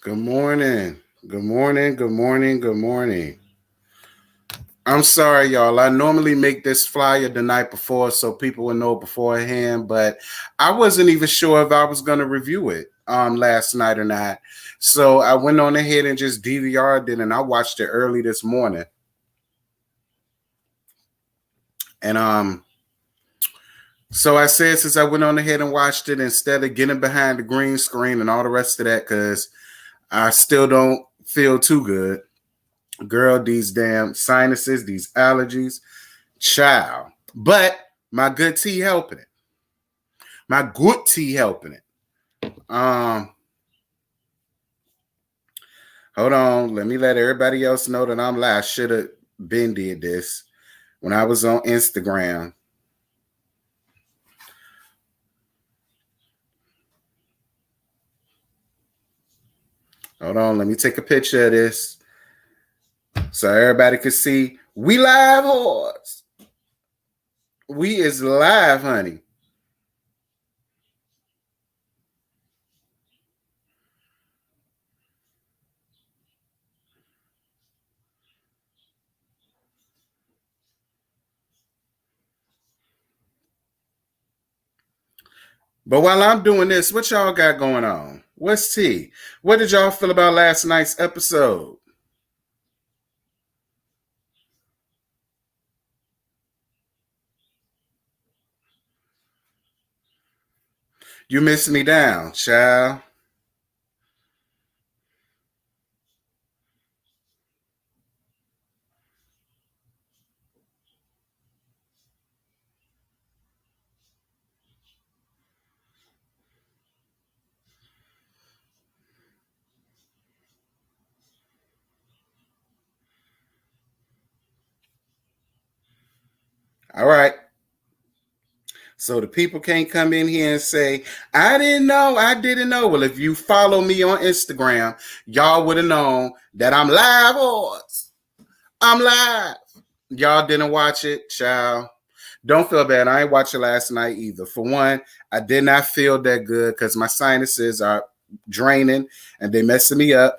Good morning. Good morning. Good morning. Good morning. I'm sorry, y'all. I normally make this flyer the night before so people would know beforehand, but I wasn't even sure if I was going to review it last night or not. So I went on ahead and just DVR'd it, and I watched it early this morning. And so I said, since I went on ahead and watched it, instead of getting behind the green screen and all the rest of that, because I still don't feel too good. Girl, these damn sinuses, these allergies, child. But my good tea helping it. My good tea helping it. Hold on. Let me let everybody else know that I'm live. I should have been did this when I was on Instagram. Hold on. Let me take a picture of this so everybody can see. We live, horse. We is live, honey. But while I'm doing this, what y'all got going on? What's tea? What did y'all feel about last night's episode? You missed me down, child. All right. So the people can't come in here and say, I didn't know, I didn't know. Well, if you follow me on Instagram, y'all would have known that I'm live, horse. I'm live. Y'all didn't watch it, child. Don't feel bad. I ain't watch it last night either. For one, I did not feel that good because my sinuses are draining and they messing me up.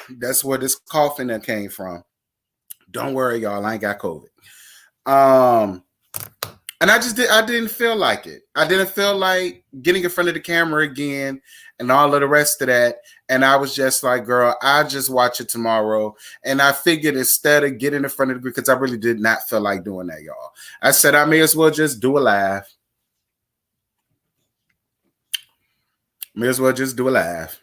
That's where this coughing that came from. Don't worry, y'all. I ain't got COVID. And I didn't feel like it. I didn't feel like getting in front of the camera again and all of the rest of that. And I was just like, girl, I'll just watch it tomorrow. And I figured instead of getting in front of the, because I really did not feel like doing that, y'all. I said I may as well just do a live. May as well just do a live.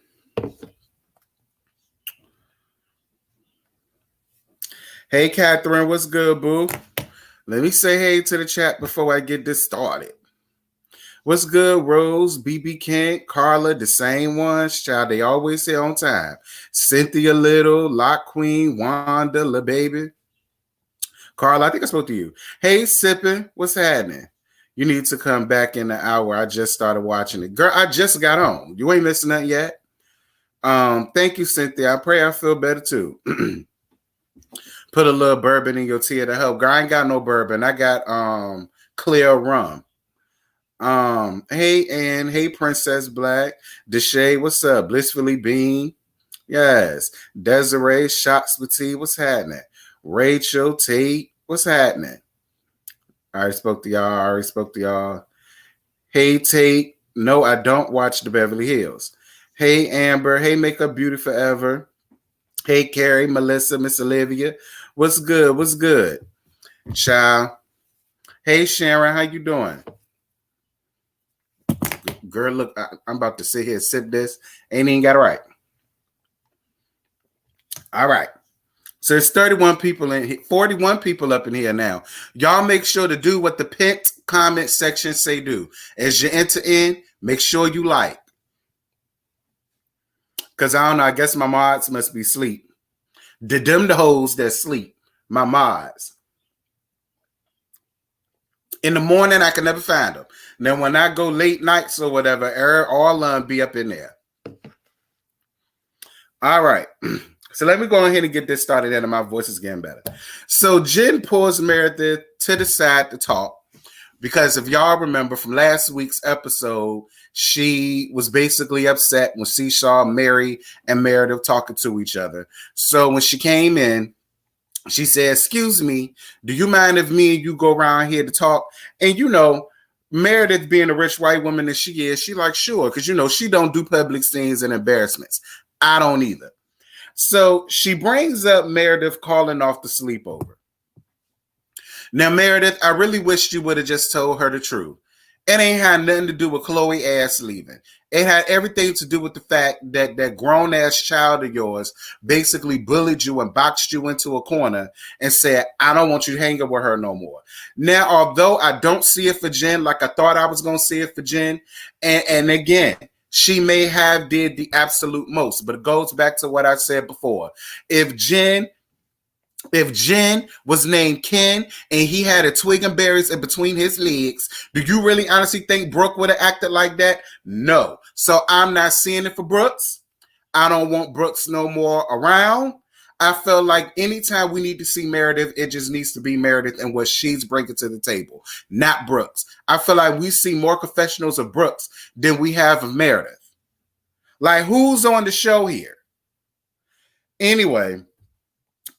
Hey, Catherine, what's good, boo? Let me say hey to the chat before I get this started. What's good, Rose, BB Kent, Carla, the same ones, child. They always say on time. Cynthia Little, Lock Queen, Wanda, La Baby. Carla, I think I spoke to you. Hey, Sippin', what's happening? You need to come back in the hour. I just started watching it. Girl, I just got on. You ain't missing nothing yet. Thank you, Cynthia. I pray I feel better too. Put a little bourbon in your tea to help. Girl, I ain't got no bourbon. I got clear rum. Hey Ann, hey Princess Black, Deshay, what's up? Blissfully Bean, yes. Desiree, Shots with Tea, what's happening? Rachel, Tate, what's happening? I already spoke to y'all. Hey Tate, no, I don't watch the Beverly Hills. Hey Amber, hey Makeup Beauty Forever. Hey Carrie, Melissa, Miss Olivia, what's good? What's good? Child. Hey Sharon, how you doing? Girl, look, I'm about to sit here and sip this. Ain't even got it right. All right. So there's 31 people in here, 41 people up in here now. Y'all make sure to do what the pinned comment section say do. As you enter in, make sure you like. Because I don't know, I guess my mods must be asleep. Them the hoes that sleep. My mods. In the morning, I can never find them. And then when I go late nights or whatever, all of them be up in there. All right. So let me go ahead and get this started and my voice is getting better. So Jen pulls Meredith to the side to talk. Because if y'all remember from last week's episode, she was basically upset when she saw Mary and Meredith talking to each other. So when she came in, she said, "Excuse me, do you mind if me and you go around here to talk?" And Meredith being a rich white woman that she is, she like, sure, because she don't do public scenes and embarrassments. I don't either. So she brings up Meredith calling off the sleepover. Now, Meredith, I really wish you would have just told her the truth. It ain't had nothing to do with Chloe ass leaving. It had everything to do with the fact that that grown ass child of yours basically bullied you and boxed you into a corner and said, "I don't want you hanging with her no more." Now, although I don't see it for Jen like I thought I was going to see it for Jen, and again, she may have did the absolute most, but it goes back to what I said before. If Jen was named Ken and he had a twig and berries in between his legs, do you really honestly think Brooke would have acted like that? No. So I'm not seeing it for Brooks. I don't want Brooks no more around. I feel like anytime we need to see Meredith, it just needs to be Meredith and what she's bringing to the table, not Brooks. I feel like we see more confessionals of Brooks than we have of Meredith. Like, who's on the show here? Anyway,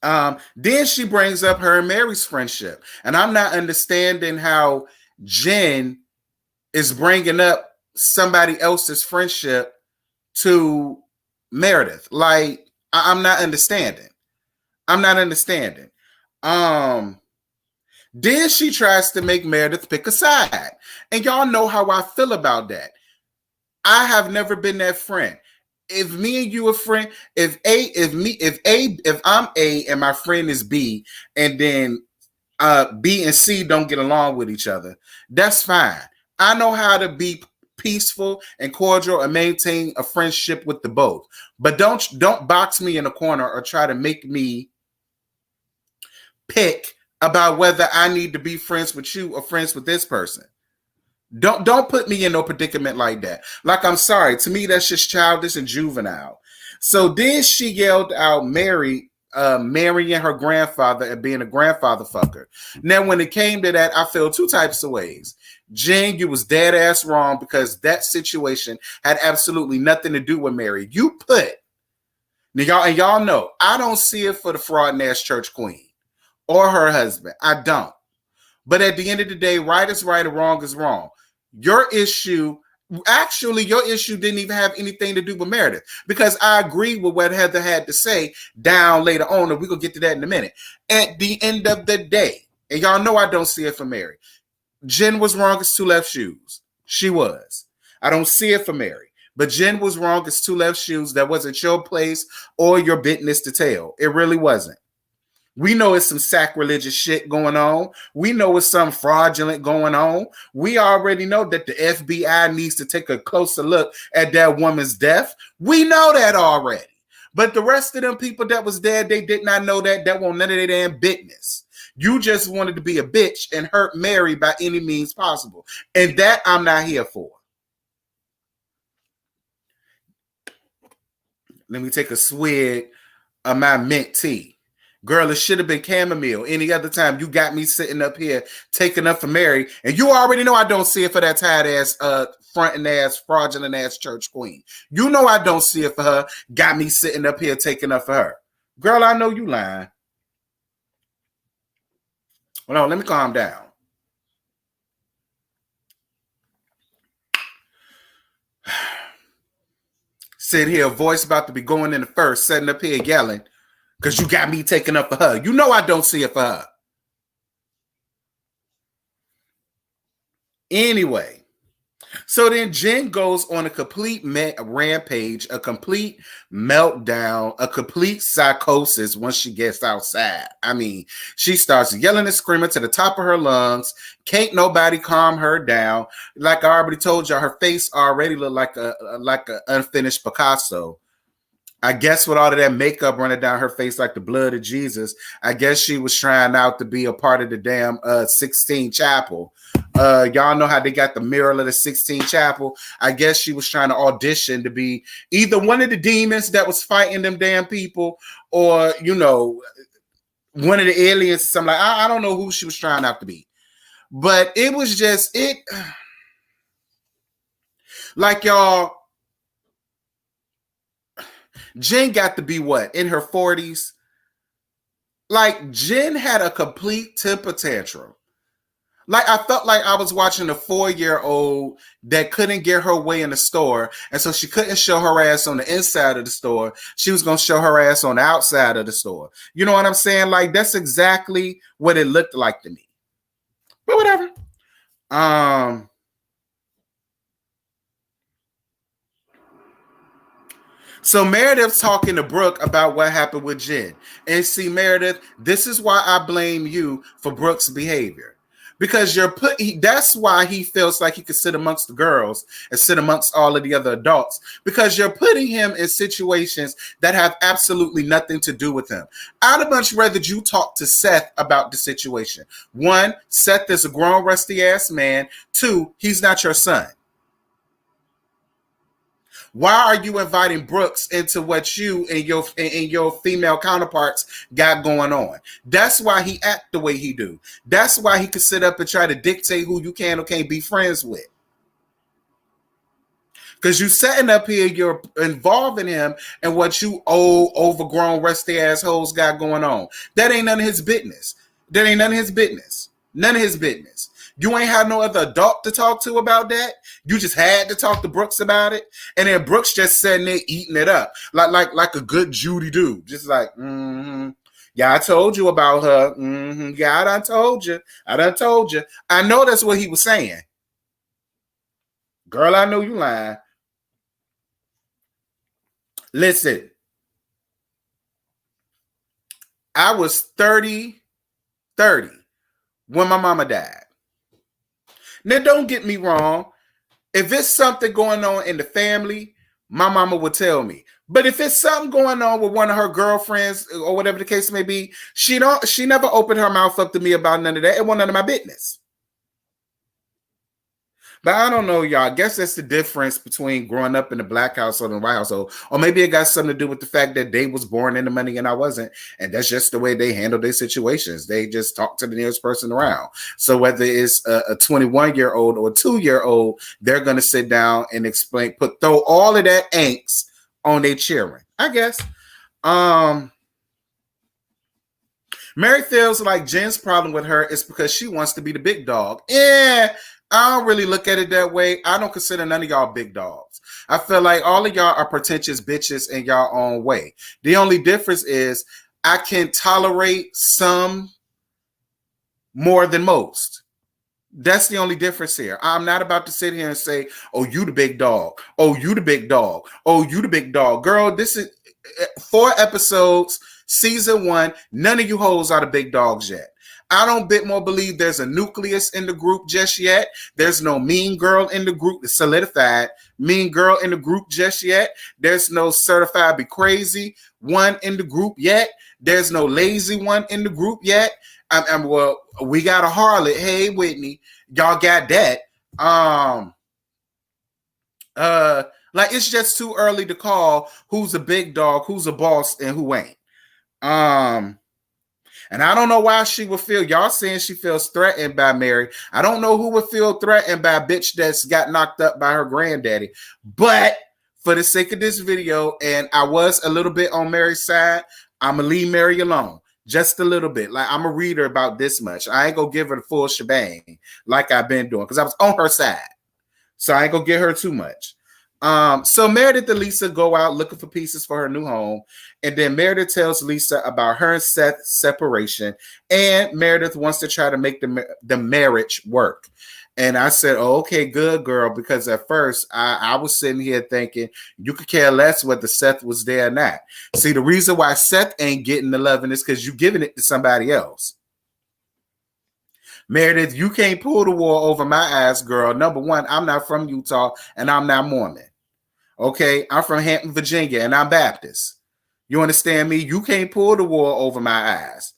then she brings up her and Mary's friendship. And I'm not understanding how Jen is bringing up somebody else's friendship to Meredith. Like, I'm not understanding. Then she tries to make Meredith pick a side. And y'all know how I feel about that. I have never been that friend. If me and you are friend, if I'm A and my friend is B, and then B and C don't get along with each other, that's fine. I know how to be peaceful and cordial and maintain a friendship with the both. But don't box me in a corner or try to make me pick about whether I need to be friends with you or friends with this person. Don't put me in no predicament like that. Like, I'm sorry. To me, that's just childish and juvenile. So then she yelled out marrying her grandfather and being a grandfather fucker. Now, when it came to that, I feel two types of ways. Jen, you was dead ass wrong because that situation had absolutely nothing to do with Mary. You put, y'all know, I don't see it for the fraud ass church queen or her husband. I don't. But at the end of the day, right is right and wrong is wrong. Your issue didn't even have anything to do with Meredith, because I agree with what Heather had to say down later on, and we're going to get to that in a minute. At the end of the day, and y'all know I don't see it for Mary, Jen was wrong as two left shoes. She was. I don't see it for Mary, but Jen was wrong as two left shoes. That wasn't your place or your business to tell. It really wasn't. We know it's some sacrilegious shit going on. We know it's some fraudulent going on. We already know that the FBI needs to take a closer look at that woman's death. We know that already. But the rest of them people that was there, they did not know that. That won't none of their damn business. You just wanted to be a bitch and hurt Mary by any means possible. And that I'm not here for. Let me take a swig of my mint tea. Girl, it should have been chamomile. Any other time you got me sitting up here taking up for Mary, and you already know I don't see it for that tired ass, fronting ass, fraudulent ass church queen. You know I don't see it for her. Got me sitting up here taking up for her. Girl, I know you lying. Well, no, let me calm down. Sit here, voice about to be going in the first, sitting up here yelling, because you got me taking up for her. You know I don't see it for her. Anyway, so then Jen goes on a complete rampage, a complete meltdown, a complete psychosis once she gets outside. I mean, she starts yelling and screaming to the top of her lungs. Can't nobody calm her down. Like I already told you, her face already looked like a unfinished Picasso. I guess with all of that makeup running down her face like the blood of Jesus, I guess she was trying out to be a part of the damn 16 Chapel. Y'all know how they got the mural of the 16 Chapel. I guess she was trying to audition to be either one of the demons that was fighting them damn people, or, one of the aliens. Something like, I don't know who she was trying out to be. But it was just it. Like y'all, Jen got to be what in her 40s. Like Jen had a complete temper tantrum. Like I felt like I was watching a 4-year-old that couldn't get her way in the store, and so she couldn't show her ass on the inside of the store. She was gonna show her ass on the outside of the store. You know what I'm saying? Like that's exactly what it looked like to me. But whatever. So Meredith's talking to Brooke about what happened with Jen. And see, Meredith, this is why I blame you for Brooke's behavior. Because that's why he feels like he could sit amongst the girls and sit amongst all of the other adults. Because you're putting him in situations that have absolutely nothing to do with him. I'd much rather you talk to Seth about the situation. 1, Seth is a grown, rusty ass man. 2, he's not your son. Why are you inviting Brooks into what you and your female counterparts got going on? That's why he act the way he do. That's why he could sit up and try to dictate who you can or can't be friends with. Because you setting up here, you're involving him in what you old, overgrown, rusty assholes got going on. That ain't none of his business. That ain't none of his business. None of his business. You ain't had no other adult to talk to about that. You just had to talk to Brooks about it. And then Brooks just sitting there eating it up. Like a good Judy dude. Just like, yeah, I told you about her. Yeah, I done told you. I know that's what he was saying. Girl, I know you lying. Listen. I was 30 when my mama died. Now, don't get me wrong. If it's something going on in the family, my mama would tell me. But if it's something going on with one of her girlfriends or whatever the case may be, she never opened her mouth up to me about none of that. It wasn't none of my business. But I don't know, y'all. I guess that's the difference between growing up in the black household and the white household. Or maybe it got something to do with the fact that they was born into money and I wasn't. And that's just the way they handle their situations. They just talk to the nearest person around. So whether it's a 21-year-old or a 2-year-old, they're going to sit down and explain, throw all of that angst on their children, I guess. Mary feels like Jen's problem with her is because she wants to be the big dog. Yeah. I don't really look at it that way. I don't consider none of y'all big dogs. I feel like all of y'all are pretentious bitches in y'all own way. The only difference is I can tolerate some more than most. That's the only difference here. I'm not about to sit here and say, oh, you the big dog. Oh, you the big dog. Oh, you the big dog. Girl, this is 4 episodes, season 1. None of you hoes are the big dogs yet. I don't bit more believe there's a nucleus in the group just yet. There's no mean girl in the group, solidified mean girl in the group just yet. There's no certified be crazy one in the group yet. There's no lazy one in the group yet. Well, we got a harlot. Hey, Whitney, y'all got that. Like it's just too early to call who's a big dog, who's a boss, and who ain't. And I don't know why she would feel, y'all saying she feels threatened by Mary. I don't know who would feel threatened by a bitch that's got knocked up by her granddaddy. But for the sake of this video, and I was a little bit on Mary's side, I'm going to leave Mary alone. Just a little bit. Like I'm going to read her about this much. I ain't going to give her the full shebang like I've been doing because I was on her side. So I ain't going to get her too much. So Meredith and Lisa go out looking for pieces for her new home. And then Meredith tells Lisa about her and Seth's separation. And Meredith wants to try to make the marriage work. And I said, oh, okay, good, girl. Because at first I was sitting here thinking you could care less whether Seth was there or not. See, the reason why Seth ain't getting the loving is because you're giving it to somebody else. Meredith, you can't pull the wool over my eyes, girl. Number one, I'm not from Utah and I'm not Mormon. Okay, I'm from Hampton, Virginia, and I'm Baptist. You understand me? You can't pull the wool over my eyes.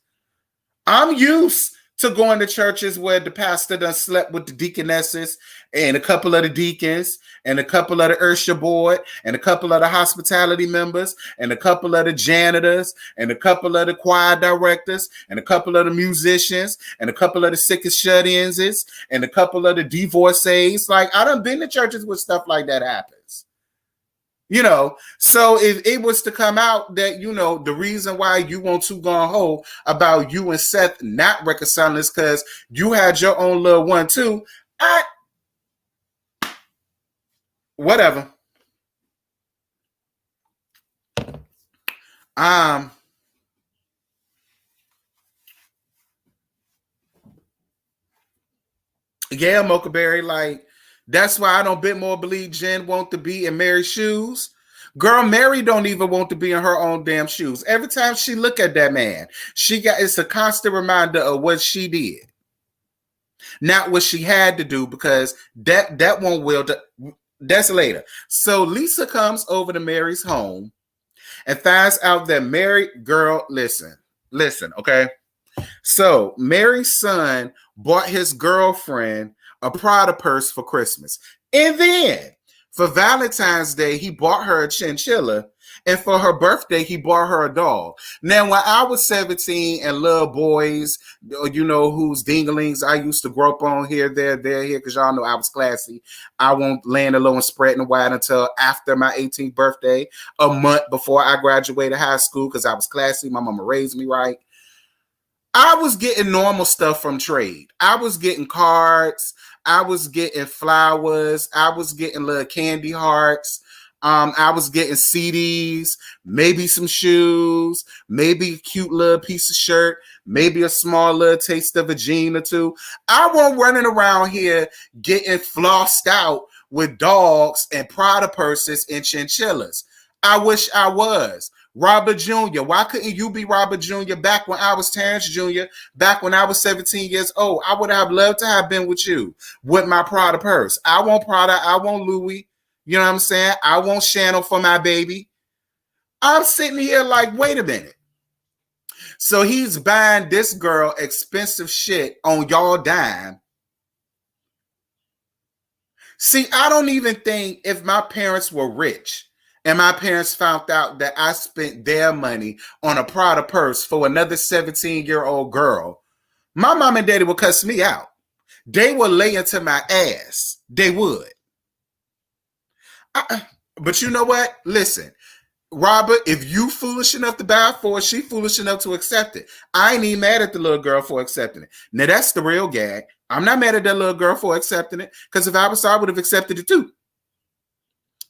I'm used to going to churches where the pastor done slept with the deaconesses and a couple of the deacons and a couple of the Ursha board and a couple of the hospitality members and a couple of the janitors and a couple of the choir directors and a couple of the musicians and a couple of the sickest shut-ins and a couple of the divorcees. Like, I done been to churches where stuff like that happens. So if it was to come out that, the reason why you want to go ho about you and Seth not reconciling is because you had your own little one too, whatever. Yeah, Mochaberry, like, that's why I don't bit more believe Jen want to be in Mary's shoes. Girl, Mary don't even want to be in her own damn shoes. Every time she look at that man, it's a constant reminder of what she did. Not what she had to do, because that won't will. That's later. So Lisa comes over to Mary's home and finds out that Mary, girl, listen, okay? So Mary's son bought his girlfriend a Prada purse for Christmas. And then for Valentine's Day, he bought her a chinchilla. And for her birthday, he bought her a doll. Now, when I was 17 and little boys, whose dinglings I used to grow up on here, there, here, because y'all know I was classy. I won't land low and spreading wide until after my 18th birthday, a month before I graduated high school, because I was classy. My mama raised me right. I was getting normal stuff from trade. I was getting cards. I was getting flowers. I was getting little candy hearts. I was getting CDs, maybe some shoes, maybe a cute little piece of shirt, maybe a small little taste of a jean or two. I wasn't running around here getting flossed out with dogs and Prada purses and chinchillas. I wish I was. Robert Jr., why couldn't you be Robert Jr. back when I was Terrence Jr., back when I was 17 years old? I would have loved to have been with you with my Prada purse. I want Prada. I want Louis. You know what I'm saying? I want Chanel for my baby. I'm sitting here like, wait a minute. So he's buying this girl expensive shit on y'all dime. See, I don't even think if my parents were rich and my parents found out that I spent their money on a Prada purse for another 17-year-old girl, my mom and daddy would cuss me out. They would lay into my ass. They would. But you know what? Listen, Robert, if you foolish enough to buy it for it, she foolish enough to accept it. I ain't even mad at the little girl for accepting it. Now, that's the real gag. I'm not mad at that little girl for accepting it, because if I was, I would have accepted it too.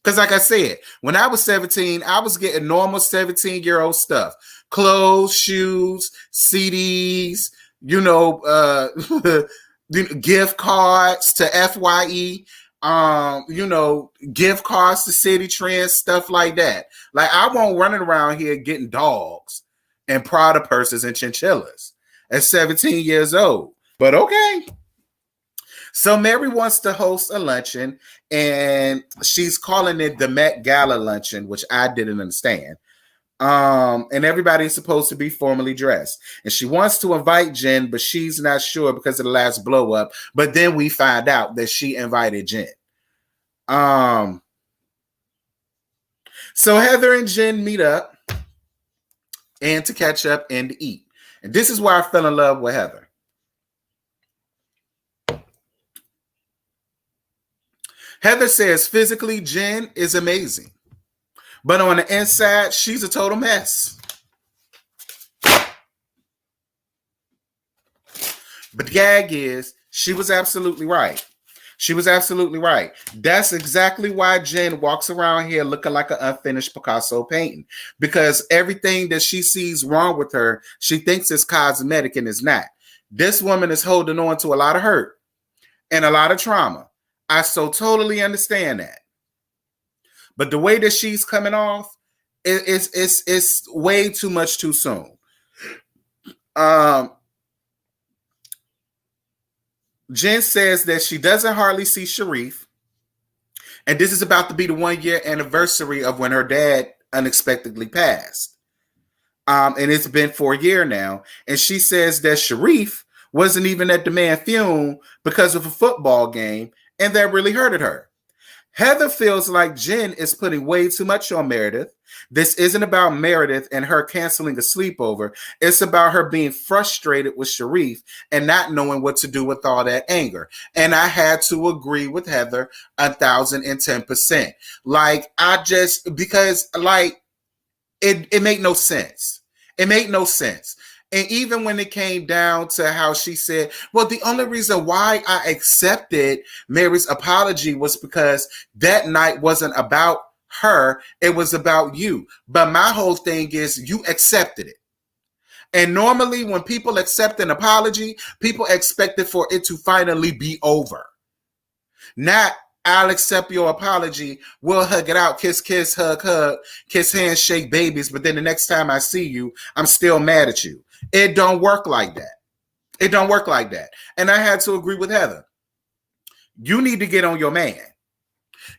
Because like I said, when I was 17, I was getting normal 17-year-old stuff. Clothes, shoes, CDs, gift cards to FYE. Gift cards to City Trends, stuff like that. Like, I won't running around here getting dogs and Prada purses and chinchillas at 17 years old. But okay. So Mary wants to host a luncheon, and she's calling it the Met Gala luncheon, which I didn't understand. And everybody's supposed to be formally dressed. And she wants to invite Jen, but she's not sure because of the last blow up. But then we find out that she invited Jen. So Heather and Jen meet up and to catch up and to eat. And this is why I fell in love with Heather. Heather says physically Jen is amazing, but on the inside, she's a total mess. But the gag is, she was absolutely right. She was absolutely right. That's exactly why Jen walks around here looking like an unfinished Picasso painting. Because everything that she sees wrong with her, she thinks is cosmetic and is not. This woman is holding on to a lot of hurt and a lot of trauma. I so totally understand that. But the way that she's coming off, it's way too much too soon. Jen says that she doesn't hardly see Sharif. And this is about to be the 1-year anniversary of when her dad unexpectedly passed. And it's been for a year now. And she says that Sharif wasn't even at the man funeral because of a football game, and that really hurted her. Heather feels like Jen is putting way too much on Meredith. This isn't about Meredith and her canceling a sleepover. It's about her being frustrated with Sharif and not knowing what to do with all that anger. And I had to agree with Heather 1,010%. Like, because it made no sense. It made no sense. And even when it came down to how she said, well, the only reason why I accepted Mary's apology was because that night wasn't about her. It was about you. But my whole thing is you accepted it. And normally when people accept an apology, people expect it for it to finally be over. Not, I'll accept your apology. We'll hug it out. Kiss, kiss, hug, hug. Kiss, hands, shake babies. But then the next time I see you, I'm still mad at you. It don't work like that. It don't work like that. And I had to agree with Heather. You need to get on your man.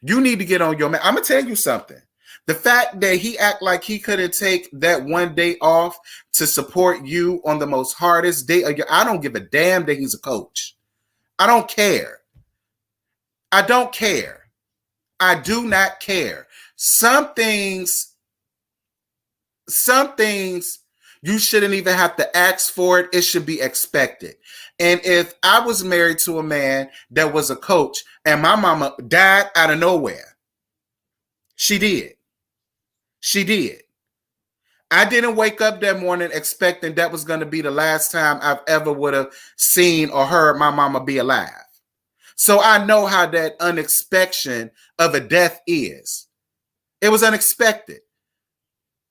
You need to get on your man. I'm going to tell you something. The fact that he act like he couldn't take that one day off to support you on the most hardest day of your, I don't give a damn that he's a coach. I don't care. I don't care. I do not care. Some things you shouldn't even have to ask for it. It should be expected. And if I was married to a man that was a coach and my mama died out of nowhere, she did. She did. I didn't wake up that morning expecting that was going to be the last time I've ever would have seen or heard my mama be alive. So I know how that unexpected of a death is. It was unexpected.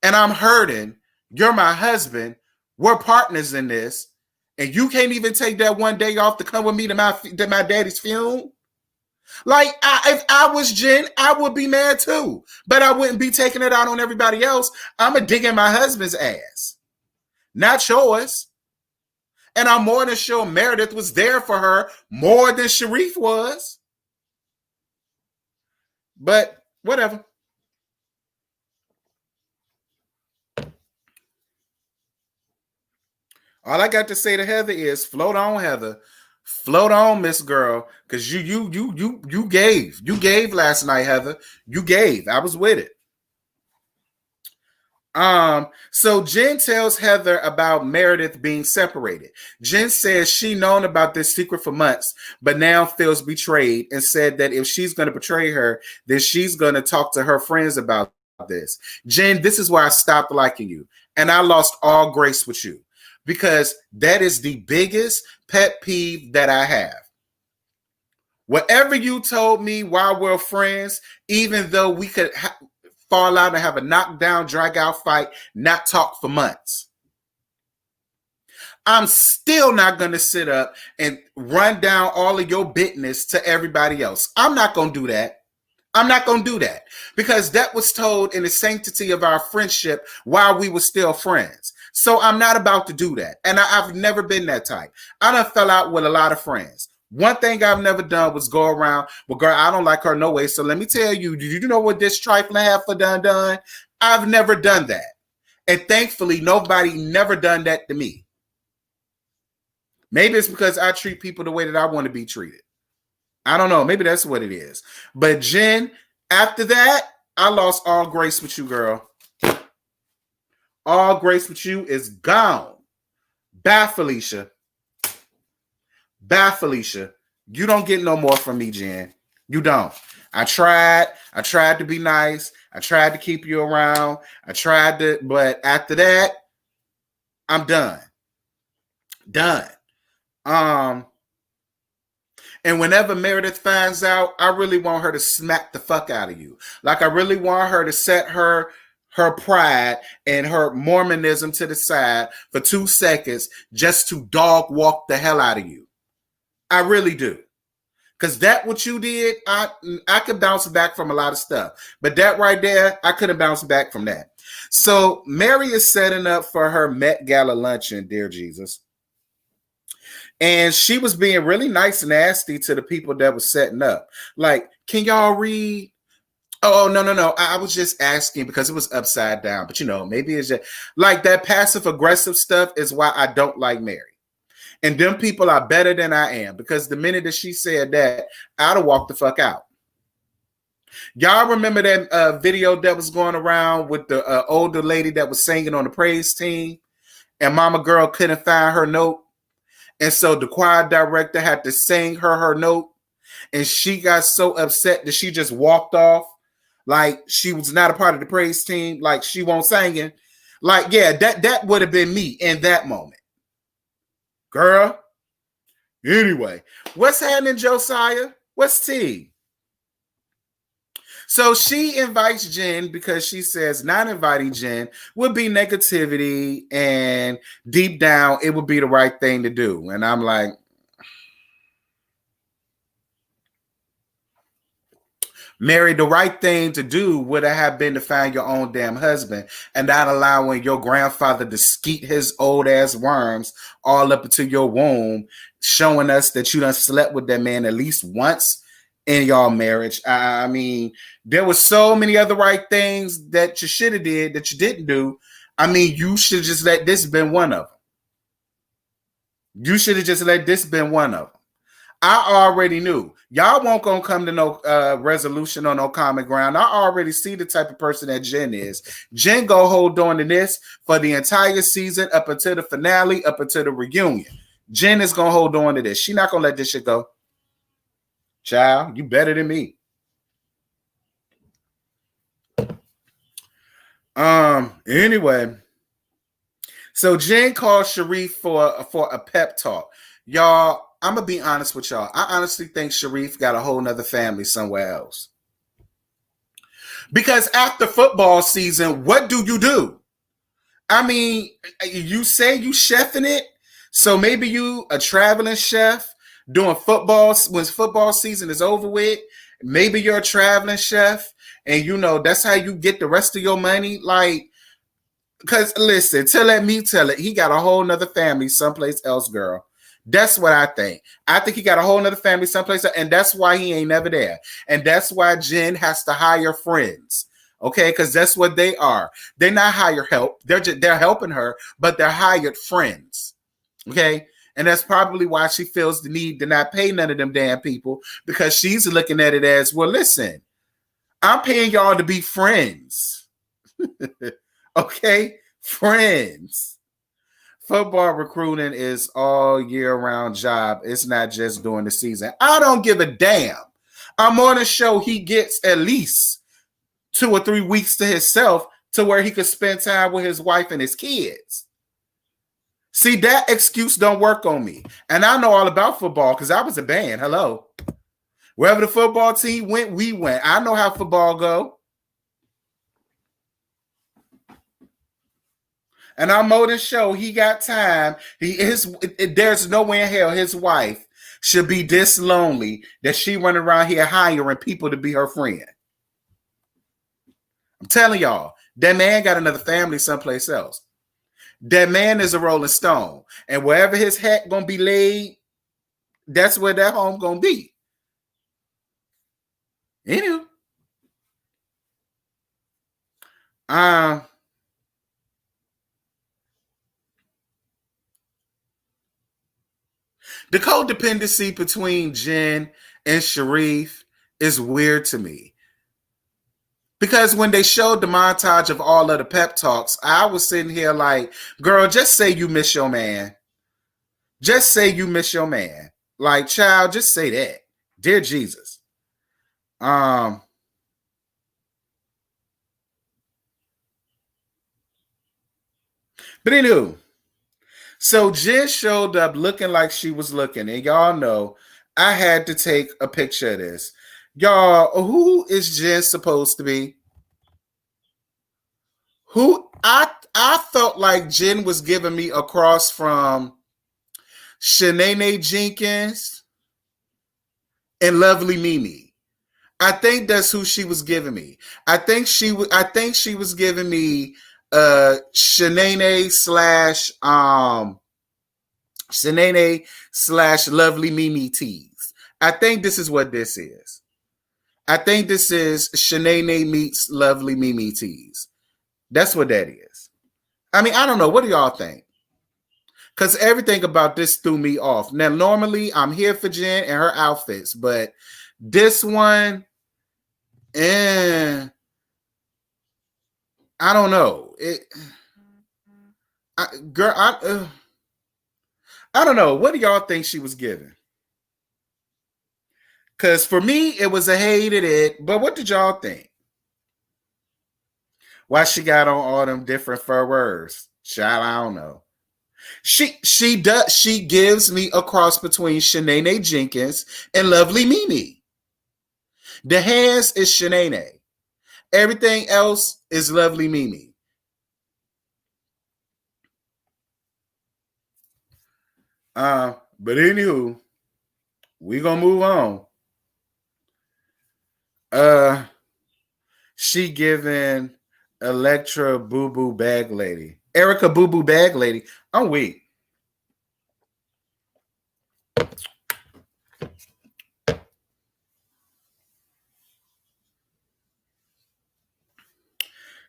And I'm hurting. You're my husband. We're partners in this. And you can't even take that one day off to come with me to my daddy's funeral? Like, if I was Jen, I would be mad too. But I wouldn't be taking it out on everybody else. I'm a dig in my husband's ass. Not yours. And I'm more than sure Meredith was there for her more than Sharif was. But whatever. All I got to say to Heather is float on, Heather. Float on, Miss Girl. Because you gave. You gave last night, Heather. You gave. I was with it. So Jen tells Heather about Meredith being separated. Jen says she known about this secret for months, but now feels betrayed and said that if she's going to betray her, then she's going to talk to her friends about this. Jen, this is why I stopped liking you. And I lost all grace with you because that is the biggest pet peeve that I have. Whatever you told me while we're friends, even though we could fall out and have a knockdown, drag out fight, not talk for months, I'm still not going to sit up and run down all of your business to everybody else. I'm not going to do that. I'm not going to do that because that was told in the sanctity of our friendship while we were still friends. So I'm not about to do that. And I've never been that type. I done fell out with a lot of friends. One thing I've never done was go around, well, girl, I don't like her no way. So let me tell you, do you know what this trifling have for done? I've never done that. And thankfully, nobody never done that to me. Maybe it's because I treat people the way that I want to be treated. I don't know. Maybe that's what it is. But Jen, after that, I lost all grace with you, girl. All grace with you is gone. Bye, Felicia. Bye, Felicia. You don't get no more from me, Jen. You don't. I tried to be nice. I tried to keep you around. But after that, I'm done. Done. And whenever Meredith finds out, I really want her to smack the fuck out of you. Like, I really want her to set her pride and her Mormonism to the side for 2 seconds just to dog walk the hell out of you. I really do. Because that what you did, I could bounce back from a lot of stuff. But that right there, I couldn't bounce back from that. So Mary is setting up for her Met Gala luncheon, dear Jesus. And she was being really nice and nasty to the people that was setting up. Like, can y'all read? Oh, no. I was just asking because it was upside down. But, maybe it's just like that passive aggressive stuff is why I don't like Mary. And them people are better than I am, because the minute that she said that, I'd have walked the fuck out. Y'all remember that video that was going around with the older lady that was singing on the praise team, and Mama Girl couldn't find her note, and so the choir director had to sing her note, and she got so upset that she just walked off, like she was not a part of the praise team, like she won't singing. Like, yeah, that would have been me in that moment, girl. Anyway, what's happening, Josiah? What's tea? So she invites Jen because she says not inviting Jen would be negativity, and deep down it would be the right thing to do. And I'm like, Mary, the right thing to do would have been to find your own damn husband and not allowing your grandfather to skeet his old ass worms all up into your womb, showing us that you done slept with that man at least once in y'all marriage. I mean, there was so many other right things that you should have did that you didn't do. I mean, you should just let this been one of them. You should have just let this been one of them. I already knew. Y'all won't gonna come to no resolution or no common ground. I already see the type of person that Jen is. Jen go hold on to this for the entire season, up until the finale, up until the reunion. Jen is gonna hold on to this. She not gonna let this shit go. Child, you better than me. Anyway, so Jen called Sharif for a pep talk. Y'all, I'm gonna be honest with y'all. I honestly think Sharif got a whole nother family somewhere else. Because after football season, what do you do? I mean, you say you chefing it, so maybe you a traveling chef doing football when football season is over with. Maybe you're a traveling chef, and you know that's how you get the rest of your money. Like, because listen, let me tell it, he got a whole nother family someplace else, girl. That's what I think. I think he got a whole nother family someplace else, and that's why he ain't never there. And that's why Jen has to hire friends. Okay, because that's what they are. They're not hired help. They're helping her, but they're hired friends. Okay. And that's probably why she feels the need to not pay none of them damn people, because she's looking at it as, well, listen, I'm paying y'all to be friends. Okay? Friends. Football recruiting is all year round job. It's not just during the season. I don't give a damn. I'm on a show he gets at least 2 or 3 weeks to himself to where he could spend time with his wife and his kids. See, that excuse don't work on me. And I know all about football because I was a band. Hello. Wherever the football team went, we went. I know how football go. And I'm more than sure he got time. There's no way in hell his wife should be this lonely that she running around here hiring people to be her friend. I'm telling y'all, that man got another family someplace else. That man is a Rolling Stone. And wherever his hat gonna be laid, that's where that home gonna be. Anyway. The codependency between Jen and Sharif is weird to me. Because when they showed the montage of all of the pep talks, I was sitting here like, girl, just say you miss your man. Just say you miss your man. Like, child, just say that. Dear Jesus. But anywho, so Jen showed up looking like she was looking, and y'all know I had to take a picture of this. Y'all, who is Jen supposed to be? Who I felt like Jen was giving me across from Shanae Jenkins and Lovely Mimi. I think that's who she was giving me. I think she was giving me Shanae / Lovely Mimi tease. I think this is what this is. I think this is Shanae meets Lovely Mimi tease. That's what that is. I mean, I don't know. What do y'all think? Because everything about this threw me off. Now, normally I'm here for Jen and her outfits, but this one, I don't know. I don't know. What do y'all think she was giving? Because for me, it was a hated it. But what did y'all think? Why she got on all them different furs? Child, I don't know. She gives me a cross between Shanae Jenkins and Lovely Mimi. The hands is Shanae. Everything else is Lovely Mimi. But anywho, we gonna move on. She giving Electra Boo Boo Bag Lady. Erica Boo Boo Bag Lady. I'm weak.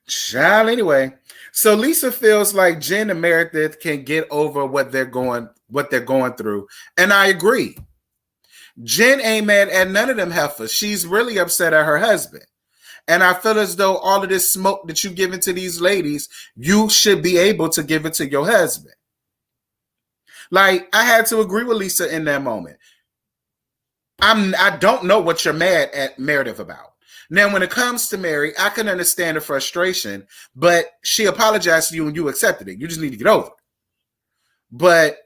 Child, anyway. So Lisa feels like Jen and Meredith can get over what they're going through. And I agree. Jen ain't mad at none of them heifers. She's really upset at her husband. And I feel as though all of this smoke that you giving to these ladies, you should be able to give it to your husband. Like, I had to agree with Lisa in that moment. I don't know what you're mad at Meredith about. Now, when it comes to Mary, I can understand the frustration, but she apologized to you and you accepted it. You just need to get over it. But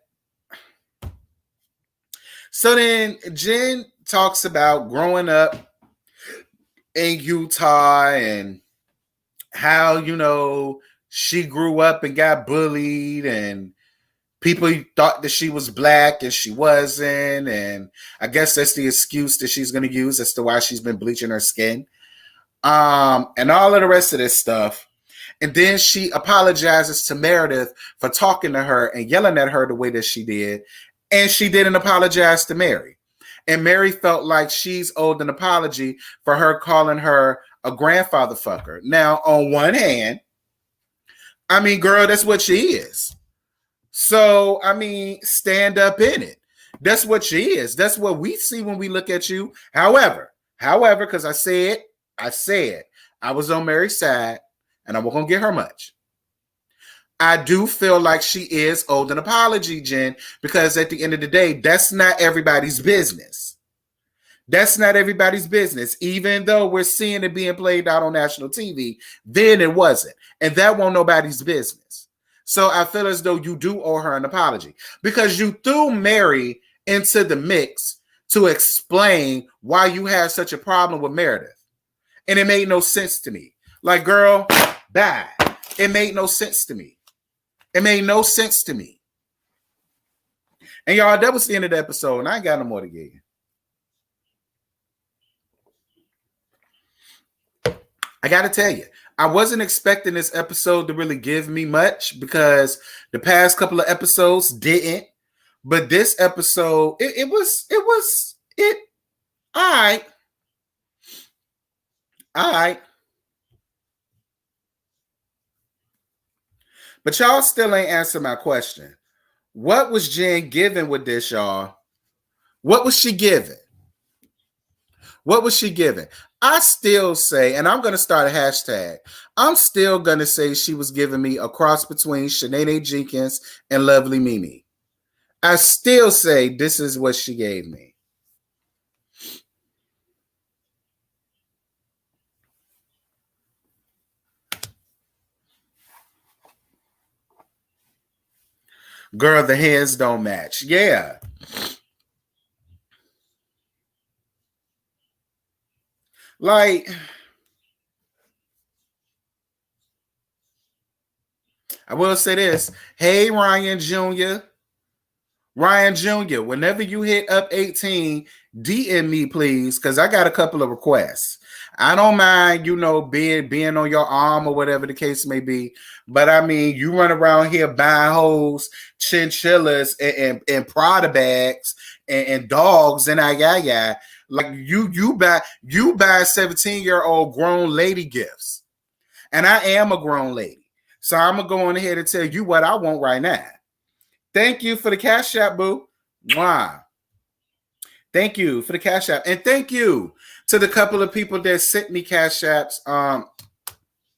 so then Jen talks about growing up in Utah and how, you know, she grew up and got bullied and people thought that she was black and she wasn't. And I guess that's the excuse that she's going to use as to why she's been bleaching her skin. And all of the rest of this stuff. And then she apologizes to Meredith for talking to her and yelling at her the way that she did. And she didn't apologize to Mary. And Mary felt like she's owed an apology for her calling her a grandfather fucker. Now, on one hand, I mean, girl, that's what she is. So, I mean, stand up in it. That's what she is. That's what we see when we look at you. However, because I said, I was on Mary's side and I wasn't going to get her much. I do feel like she is owed an apology, Jen, because at the end of the day, that's not everybody's business. That's not everybody's business. Even though we're seeing it being played out on national TV, then it wasn't. And that won't nobody's business. So I feel as though you do owe her an apology because you threw Mary into the mix to explain why you had such a problem with Meredith. And it made no sense to me. Like, girl, bye. It made no sense to me. It made no sense to me. And y'all, that was the end of the episode, and I ain't got no more to give you. I got to tell you, I wasn't expecting this episode to really give me much because the past couple of episodes didn't. But this episode, it was all right. All right. But y'all still ain't answered my question. What was Jen giving with this, y'all? What was she giving? What was she giving? I still say, and I'm going to start a hashtag, I'm still going to say she was giving me a cross between Shanae Jenkins and Lovely Mimi. I still say this is what she gave me. Girl, the hands don't match. Yeah. Like, I will say this. Hey, Ryan Jr. Ryan Jr., whenever you hit up 18, DM me, please, because I got a couple of requests. I don't mind, you know, being on your arm or whatever the case may be. But I mean, you run around here buying hoes, chinchillas, and Prada bags and dogs and like you buy 17-year-old grown lady gifts. And I am a grown lady. So I'm gonna go on ahead and tell you what I want right now. Thank you for the Cash App, boo. Mwah. Thank you for the Cash App. And thank you to the couple of people that sent me Cash Apps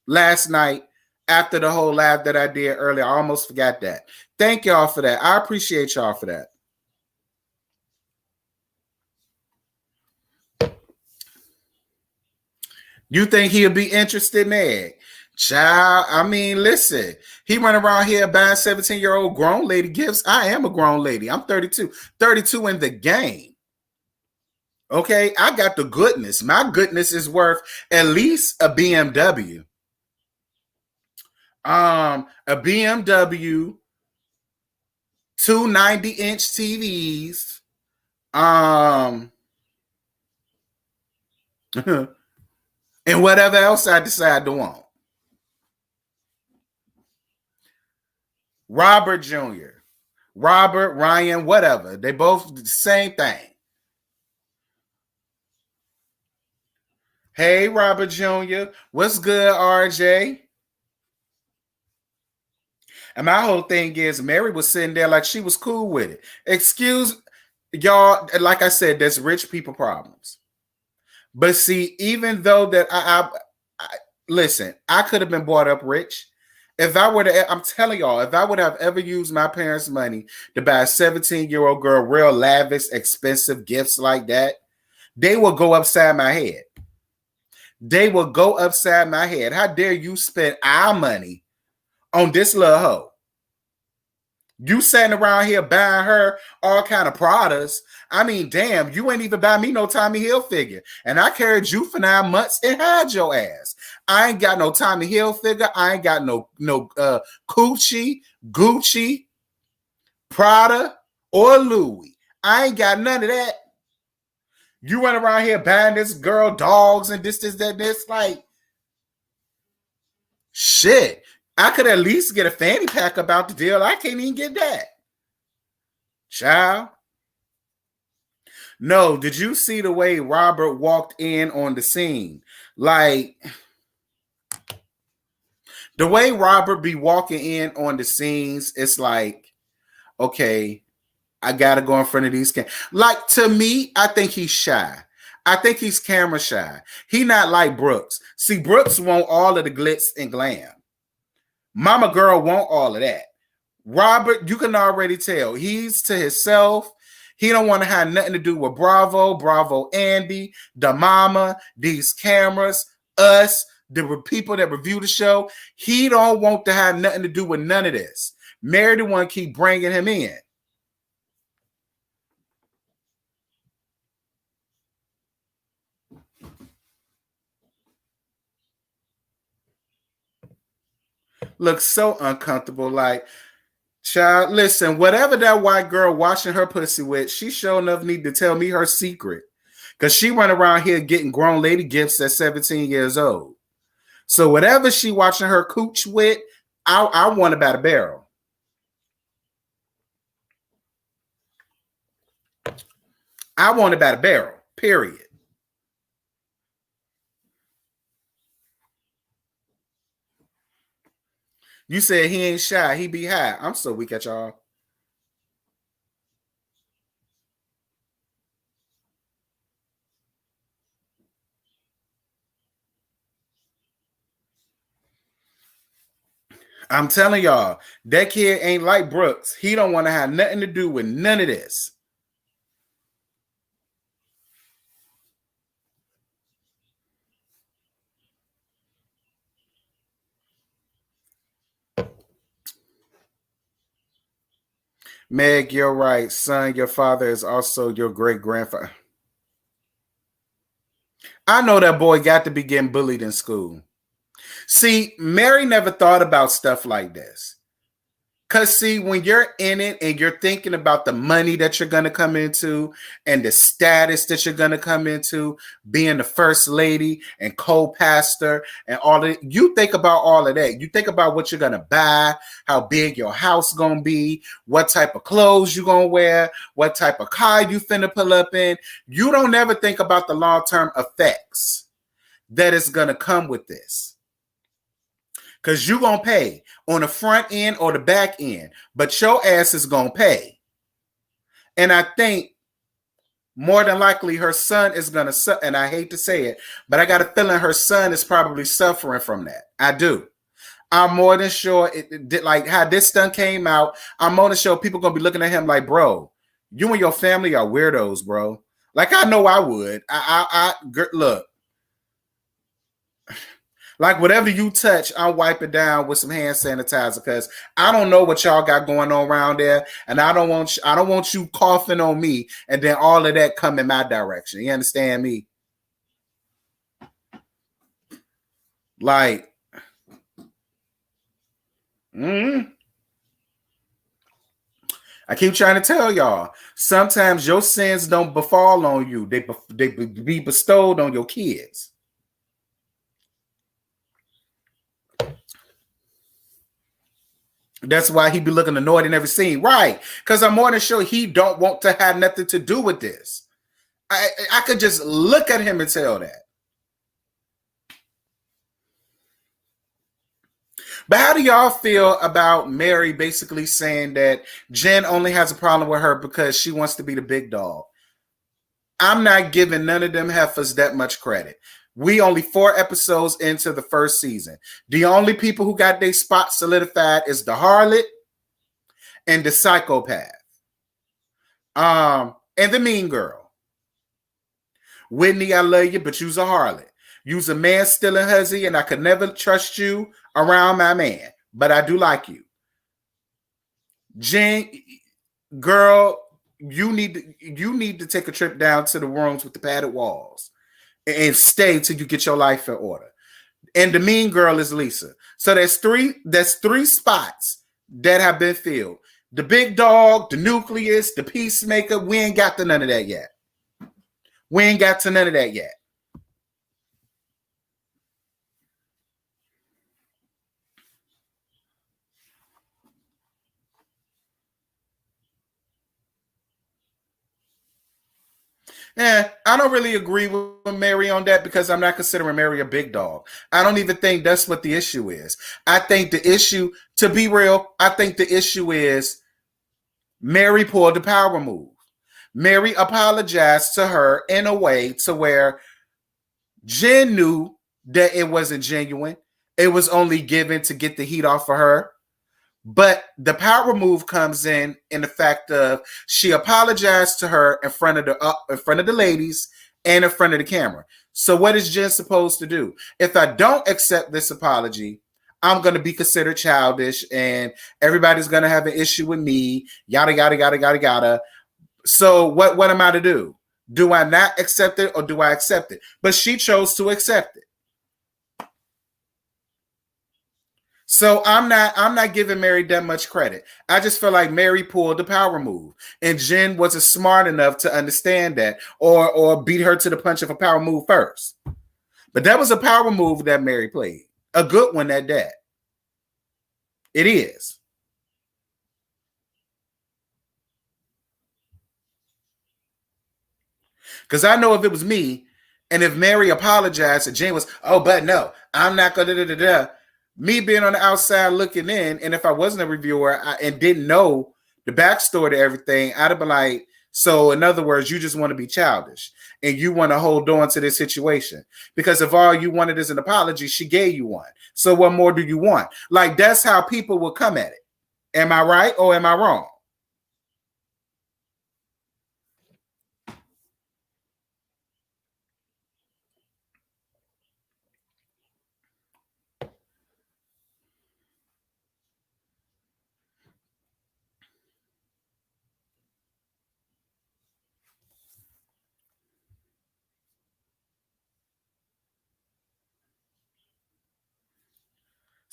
last night after the whole live that I did earlier. I almost forgot that. Thank y'all for that. I appreciate y'all for that. You think he'll be interested, Meg? Child, I mean, listen, he run around here buying 17-year-old grown lady gifts. I am a grown lady. I'm 32. 32 in the game. Okay, I got the goodness. My goodness is worth at least a BMW. A BMW, two 90-inch TVs, and whatever else I decide to want. Robert Jr., Robert, Ryan, whatever. They both the same thing. Hey, Robert Jr., what's good, RJ? And my whole thing is Mary was sitting there like she was cool with it. Excuse y'all, like I said, there's rich people problems. But see, even though that I listen, I could have been brought up rich. If I were to, I'm telling y'all, if I would have ever used my parents' money to buy a 17-year-old girl real lavish, expensive gifts like that, they will go upside my head. They will go upside my head. How dare you spend our money on this little hoe? You sitting around here buying her all kind of products. I mean, damn, you ain't even buy me no Tommy Hilfiger. And I carried you for 9 months and had your ass. I ain't got no Tommy Hilfiger. I ain't got no Gucci, Prada, or Louis. I ain't got none of that. You run around here buying this girl dogs and this, that. Like, shit. I could at least get a fanny pack about the deal. I can't even get that. Child. No, did you see the way Robert walked in on the scene? Like, the way Robert be walking in on the scenes, it's like, okay, I gotta go in front of these cameras. Like, to me, I think he's shy. I think he's camera shy. He not like Brooks. See, Brooks want all of the glitz and glam. Mama girl want all of that. Robert, you can already tell. He's to himself. He don't want to have nothing to do with Bravo Andy, the mama, these cameras, us, the people that review the show. He don't want to have nothing to do with none of this. Mary the one keep bringing him in. Looks so uncomfortable. Like, child, listen, whatever that white girl washing her pussy with, she sure enough need to tell me her secret. Because she run around here getting grown lady gifts at 17 years old. So whatever she washing her cooch with, I want about a barrel. I want about a barrel, period. You said he ain't shy, he be high. I'm so weak at y'all. I'm telling y'all, that kid ain't like Brooks. He don't want to have nothing to do with none of this. Meg, you're right. Son, your father is also your great grandfather. I know that boy got to be getting bullied in school. See, Mary never thought about stuff like this. Because, see, when you're in it and you're thinking about the money that you're going to come into and the status that you're going to come into, being the first lady and co-pastor and all that, you think about all of that. You think about what you're going to buy, how big your house going to be, what type of clothes you're going to wear, what type of car you finna pull up in. You don't ever think about the long-term effects that is going to come with this. Because you're going to pay on the front end or the back end. But your ass is going to pay. And I think more than likely her son is going to, and I hate to say it, but I got a feeling her son is probably suffering from that. I do. I'm more than sure like how this stunt came out. I'm more than sure people going to be looking at him like, bro, you and your family are weirdos, bro. Like, I know I would. Look. Like, whatever you touch, I'll wipe it down with some hand sanitizer because I don't know what y'all got going on around there, and I don't want you coughing on me and then all of that come in my direction. You understand me? Like, I keep trying to tell y'all, sometimes your sins don't befall on you. They be bestowed on your kids. That's why he be looking annoyed in every scene. Right. Because I'm more than sure he don't want to have nothing to do with this. I could just look at him and tell that. But how do y'all feel about Mary basically saying that Jen only has a problem with her because she wants to be the big dog? I'm not giving none of them heifers that much credit. We only 4 episodes into the first season. The only people who got their spot solidified is the harlot and the psychopath. And the mean girl. Whitney, I love you, but you's a harlot. You's a man stealing hussy, and I could never trust you around my man. But I do like you. Jen, girl, you need to take a trip down to the rooms with the padded walls and stay till you get your life in order. And the mean girl is Lisa. So that's three spots that have been filled. The big dog, the nucleus, the peacemaker, we ain't got to none of that yet. We ain't got to none of that yet. Yeah, I don't really agree with Mary on that because I'm not considering Mary a big dog. I don't even think that's what the issue is. I think the issue, to be real, I think the issue is Mary pulled the power move. Mary apologized to her in a way to where Jen knew that it wasn't genuine. It was only given to get the heat off of her. But the power move comes in the fact of she apologized to her in front of the ladies and in front of the camera. So what is Jen supposed to do? If I don't accept this apology, I'm going to be considered childish and everybody's going to have an issue with me. Yada, yada, yada, yada, yada. So what am I to do? Do I not accept it or do I accept it? But she chose to accept it. So I'm not giving Mary that much credit. I just feel like Mary pulled the power move, and Jen wasn't smart enough to understand that, or beat her to the punch of a power move first. But that was a power move that Mary played, a good one at that. It is. Because I know if it was me, and if Mary apologized, and Jen was, oh, but no, I'm not gonna da. Me being on the outside looking in, and if I wasn't a reviewer and didn't know the backstory to everything, I'd have been like, so in other words, you just want to be childish and you want to hold on to this situation because if all you wanted is an apology, she gave you one. So what more do you want? Like, that's how people will come at it. Am I right or am I wrong?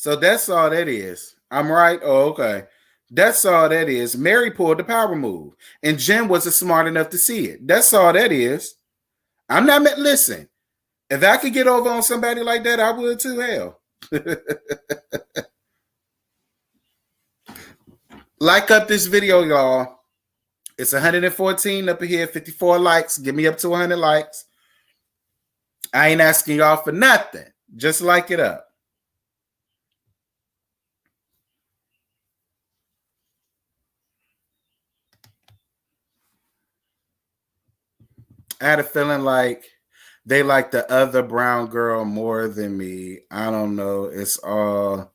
So that's all that is. I'm right. Oh, okay. That's all that is. Mary pulled the power move, and Jen wasn't smart enough to see it. That's all that is. I'm not meant. Listen, if I could get over on somebody like that, I would too. Hell. Like up this video, y'all. It's 114 up here, 54 likes. Give me up to 100 likes. I ain't asking y'all for nothing. Just like it up. I had a feeling like they like the other brown girl more than me. I don't know. It's all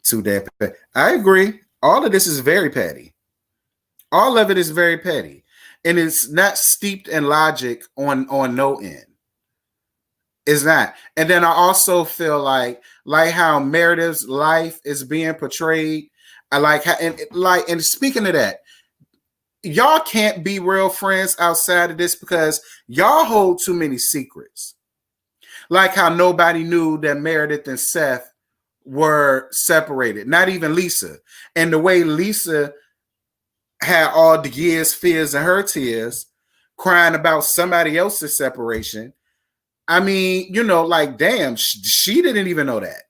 too damn petty. I agree. All of this is very petty. All of it is very petty. And it's not steeped in logic on no end. It's not. And then I also feel like how Meredith's life is being portrayed. I like how and speaking of that, y'all can't be real friends outside of this because y'all hold too many secrets. Like how nobody knew that Meredith and Seth were separated, not even Lisa. And the way Lisa had all the years, fears, and her tears crying about somebody else's separation. I mean, like, damn, she didn't even know that.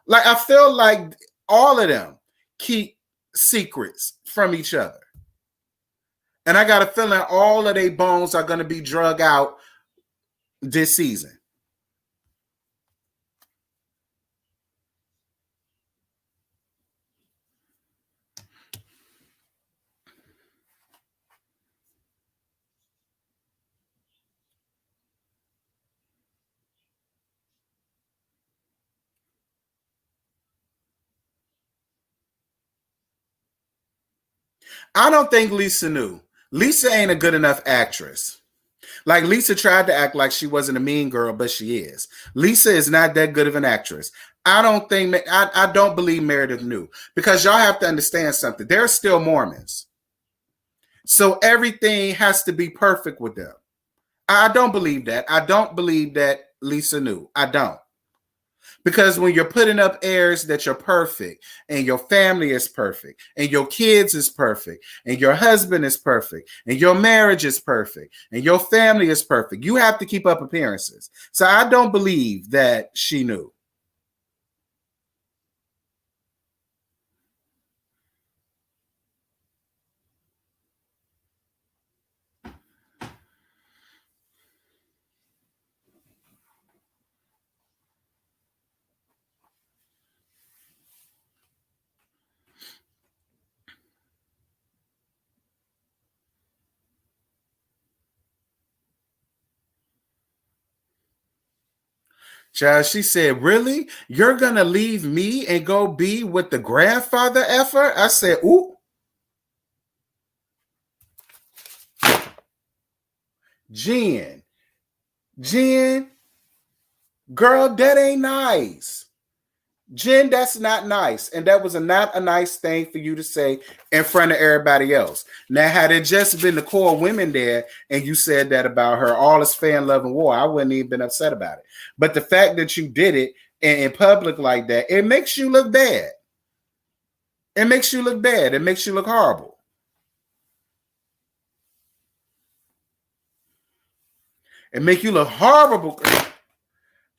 Like, I feel like all of them keep secrets from each other. And I got a feeling all of their bones are going to be drug out this season. I don't think Lisa knew. Lisa ain't a good enough actress. Like, Lisa tried to act like she wasn't a mean girl, but she is. Lisa is not that good of an actress. I don't believe Meredith knew, because y'all have to understand something. They're still Mormons. So everything has to be perfect with them. I don't believe that. I don't believe that Lisa knew. I don't. Because when you're putting up airs that you're perfect and your family is perfect and your kids is perfect and your husband is perfect and your marriage is perfect and your family is perfect, you have to keep up appearances. So I don't believe that she knew. Child, she said, "Really? You're going to leave me and go be with the grandfather effer?" I said, "Ooh." Jen, Jen, girl, that ain't nice. Jen, that's not nice. And that was not a nice thing for you to say in front of everybody else. Now, had it just been the core women there and you said that about her, all is fair in love and war, I wouldn't even been upset about it. But the fact that you did it in public like that, it makes you look bad. It makes you look bad. It makes you look horrible. It make you look horrible.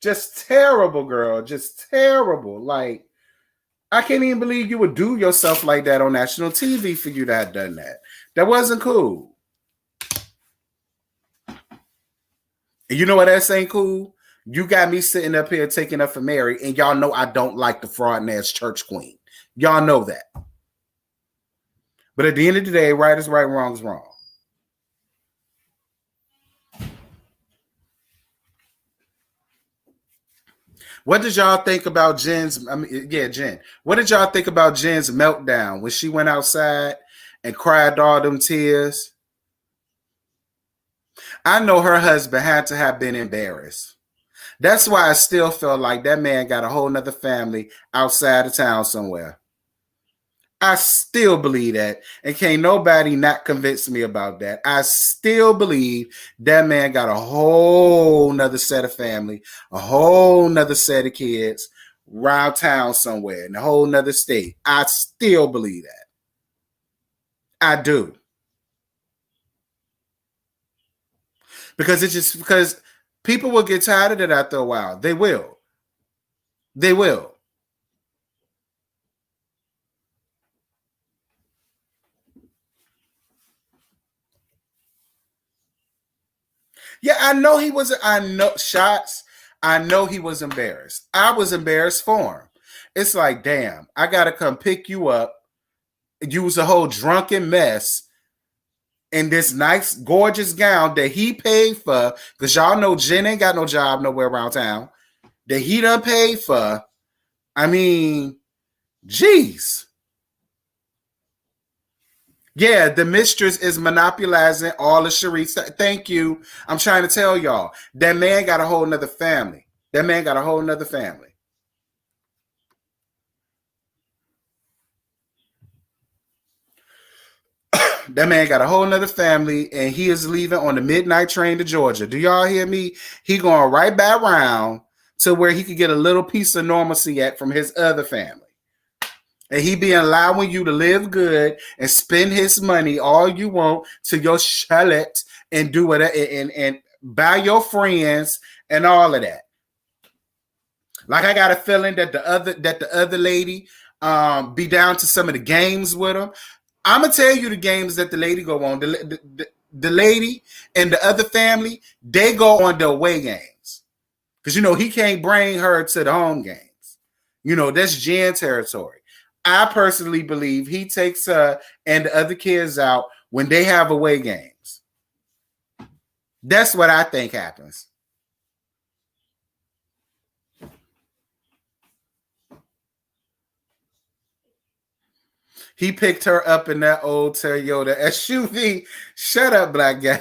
Just terrible, girl. Just terrible. Like, I can't even believe you would do yourself like that on national TV for you to have done that. That wasn't cool. And you know what else ain't cool? You got me sitting up here taking up for Mary, and y'all know I don't like the fraud ass church queen. Y'all know that. But at the end of the day, right is right, wrong is wrong. What did y'all think about Jen's? Jen. What did y'all think about Jen's meltdown when she went outside and cried all them tears? I know her husband had to have been embarrassed. That's why I still feel like that man got a whole nother family outside of town somewhere. I still believe that. And can't nobody not convince me about that. I still believe that man got a whole nother set of family, a whole nother set of kids around town somewhere in a whole nother state. I still believe that. I do. Because people will get tired of it after a while. They will. They will. Yeah, I know he was. I know shots. I know he was embarrassed. I was embarrassed for him. It's like, damn, I gotta come pick you up. You was a whole drunken mess, in this nice, gorgeous gown that he paid for, because y'all know Jen ain't got no job nowhere around town, that he done paid for. I mean, geez. Yeah, the mistress is monopolizing all of Sharice. Thank you. I'm trying to tell y'all. That man got a whole nother family. That man got a whole nother family. That man got a whole nother family, and he is leaving on the midnight train to Georgia. Do y'all hear me? He going right back around to where he could get a little piece of normalcy at from his other family. And he be allowing you to live good and spend his money all you want to your chalet and do whatever and buy your friends and all of that. Like I got a feeling that the other lady be down to some of the games with him. I'm gonna tell you the games that the lady go on. The lady and the other family, they go on the away games. Because he can't bring her to the home games. That's Jen territory. I personally believe he takes her and the other kids out when they have away games. That's what I think happens. He picked her up in that old Toyota SUV. Shut up, black gal.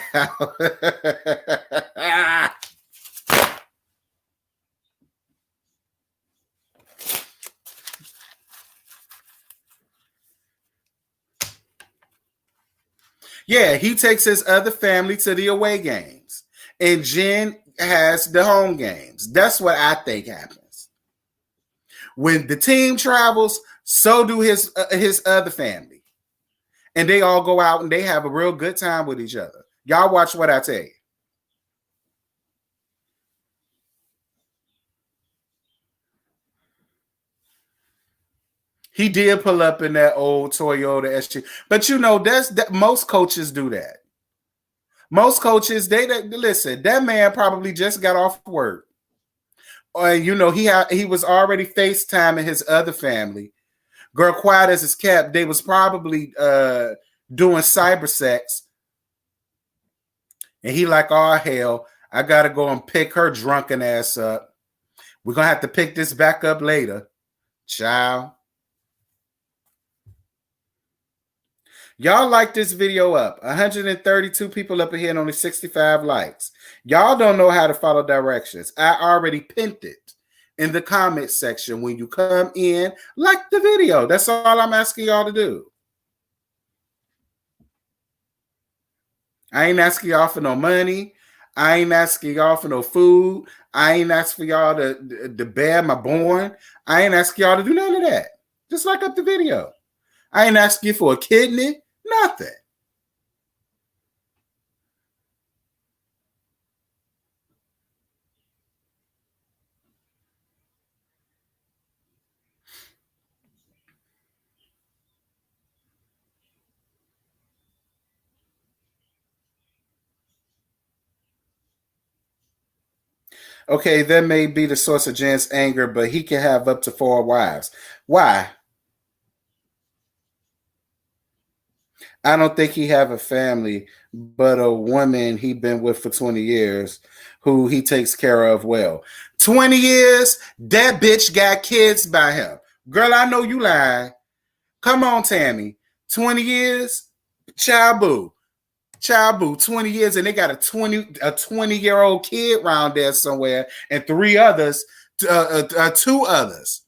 Yeah, he takes his other family to the away games. And Jen has the home games. That's what I think happens. When the team travels, so do his other family. And they all go out and they have a real good time with each other. Y'all watch what I tell you. He did pull up in that old Toyota SUV. But most coaches do that. Most coaches, they listen, that man probably just got off work. Or he was already FaceTiming his other family. Girl, quiet as his kept, they was probably doing cyber sex. And he like, oh hell, I gotta go and pick her drunken ass up. We're gonna have to pick this back up later. Child. Y'all like this video up. 132 people up here and only 65 likes. Y'all don't know how to follow directions. I already pinned it in the comment section. When you come in, like the video. That's all I'm asking y'all to do. I ain't asking y'all for no money. I ain't asking y'all for no food. I ain't asking y'all to bear my born. I ain't asking y'all to do none of that. Just like up the video. I ain't asking you for a kidney. Nothing. Okay, that may be the source of Jen's anger, but he can have up to 4 wives. Why? I don't think he have a family, but a woman he been with for 20 years who he takes care of well. 20 years? That bitch got kids by him. Girl, I know you lying. Come on, Tammy. 20 years? Child boo, 20 years, and they got a 20-year-old kid around there somewhere, and 2 others.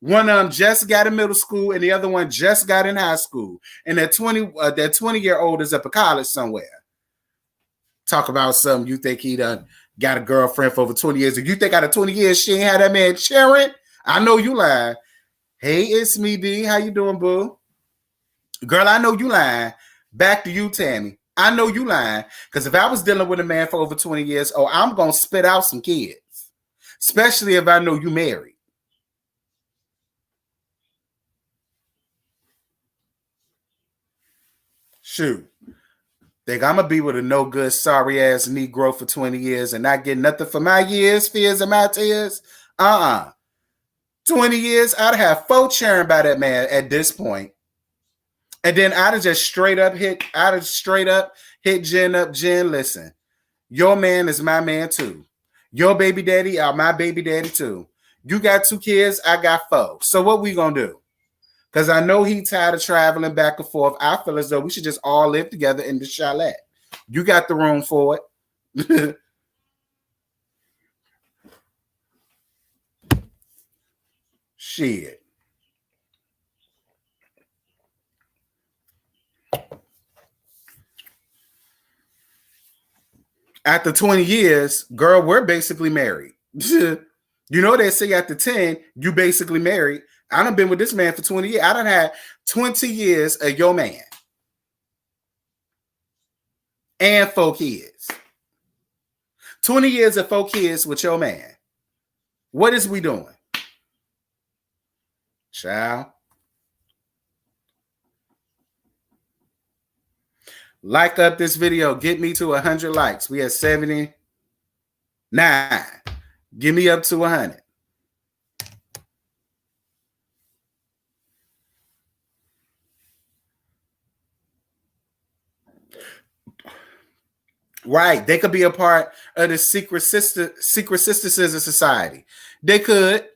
One of them just got in middle school, and the other one just got in high school. And that 20-year-old is up at college somewhere. Talk about something you think he done got a girlfriend for over 20 years. If you think out of 20 years she ain't had that man cheering, I know you lying. Hey, it's me, D. How you doing, boo? Girl, I know you lying. Back to you, Tammy. I know you lying. Because if I was dealing with a man for over 20 years, I'm going to spit out some kids. Especially if I know you married. Shoot. Think I'm going to be with a no good, sorry ass Negro for 20 years and not get nothing for my years, fears, and my tears? 20 years, I'd have 4 cheering by that man at this point. And then I'd have straight up hit Jen up. Jen, listen, your man is my man too. Your baby daddy are my baby daddy too. You got 2 kids, I got 4. So what we gonna do? Because I know he tired of traveling back and forth. I feel as though we should just all live together in the chalet. You got the room for it. Shit. After 20 years, girl, we're basically married. You know, they say after 10, you basically married. I done been with this man for 20 years. I done had 20 years of your man. And 4 kids. 20 years of 4 kids with your man. What is we doing? Child. Like up this video. Get me to 100 likes. We at 79. Give me up to 100. Right. They could be a part of the secret sisters of society. They could.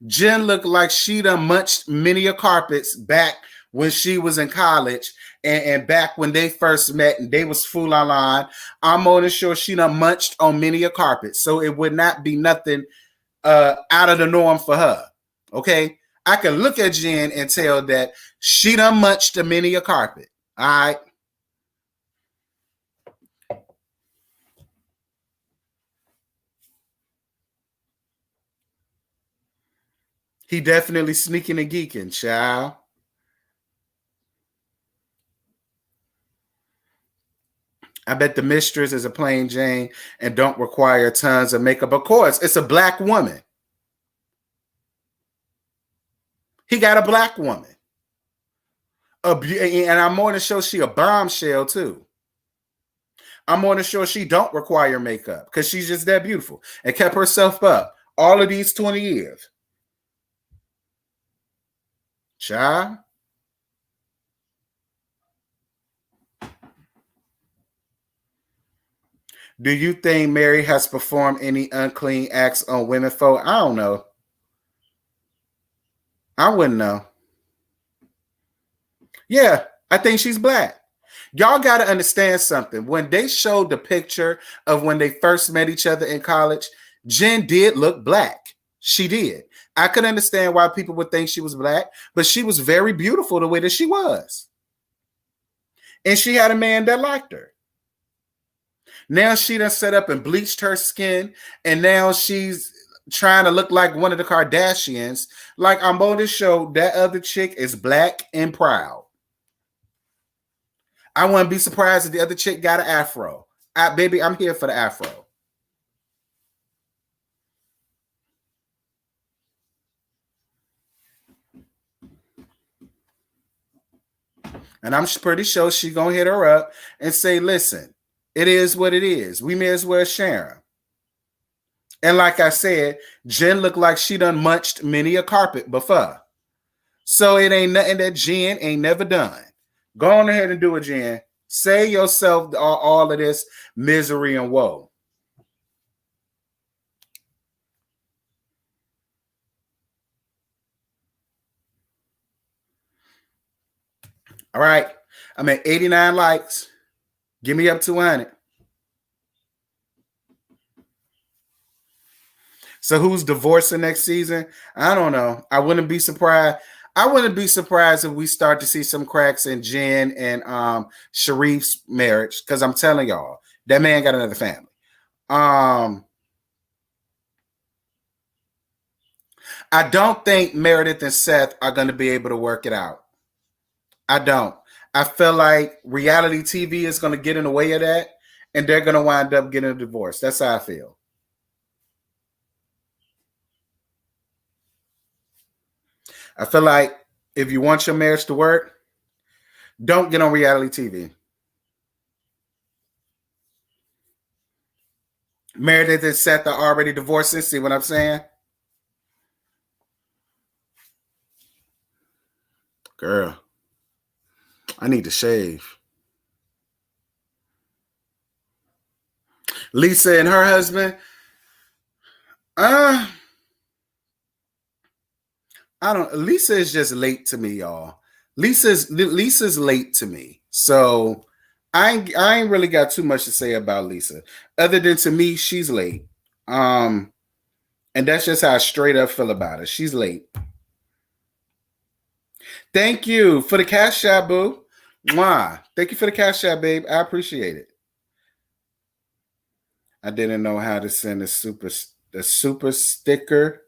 Jen looked like she done munched many a carpets back when she was in college and back when they first met and they was full online. I'm more than sure she done munched on many a carpet. So it would not be nothing out of the norm for her. Okay. I can look at Jen and tell that she done munched a many a carpet. All right. He definitely sneaking and geeking, child. I bet the mistress is a plain Jane and don't require tons of makeup. Of course, it's a black woman. He got a black woman. And I'm more than sure she a bombshell too. I'm more than sure she don't require makeup because she's just that beautiful and kept herself up all of these 20 years. Child. Do you think Mary has performed any unclean acts on women folk? I don't know. I wouldn't know. Yeah, I think she's black. Y'all got to understand something. When they showed the picture of when they first met each other in college, Jen did look black. She did. I could understand why people would think she was black, but she was very beautiful the way that she was. And she had a man that liked her. Now she done set up and bleached her skin, and now she's trying to look like one of the Kardashians. Like I'm on this show, that other chick is black and proud. I wouldn't be surprised if the other chick got an afro. Baby, I'm here for the afro. And I'm pretty sure she's going to hit her up and say, listen, it is what it is. We may as well share them. And like I said, Jen looked like she done munched many a carpet before. So it ain't nothing that Jen ain't never done. Go on ahead and do it, Jen. Save yourself all of this misery and woe. All right. I'm at 89 likes. Give me up to 100. So who's divorcing next season? I don't know. I wouldn't be surprised. I wouldn't be surprised if we start to see some cracks in Jen and Sharif's marriage, because I'm telling y'all, that man got another family. I don't think Meredith and Seth are going to be able to work it out. I don't. I feel like reality TV is going to get in the way of that, and they're going to wind up getting a divorce. That's how I feel. I feel like if you want your marriage to work, don't get on reality TV. Meredith and Seth are already divorcing. See what I'm saying? Girl. I need to shave. Lisa and her husband. I don't. Lisa is just late to me, y'all. Lisa's late to me. So I ain't really got too much to say about Lisa, other than to me she's late. And that's just how I straight up feel about her. She's late. Thank you for the cash app, boo. Mwah. Thank you for the cash app, babe. I appreciate it. I didn't know how to send a super sticker,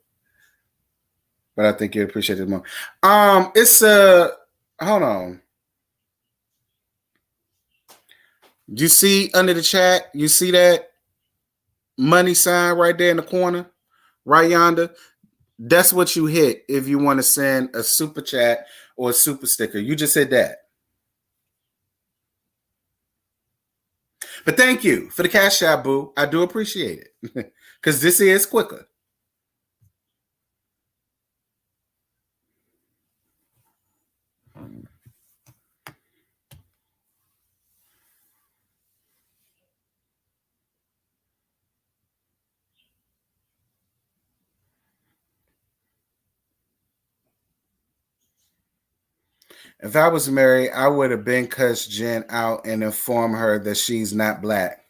but I think you appreciate it more. It's a hold on. You see under the chat, you see that money sign right there in the corner, right yonder? That's what you hit if you want to send a super chat or a super sticker. You just hit that. But thank you for the cash app, boo. I do appreciate it because this is quicker. If I was married, I would have been cussed Jen out and informed her that she's not black.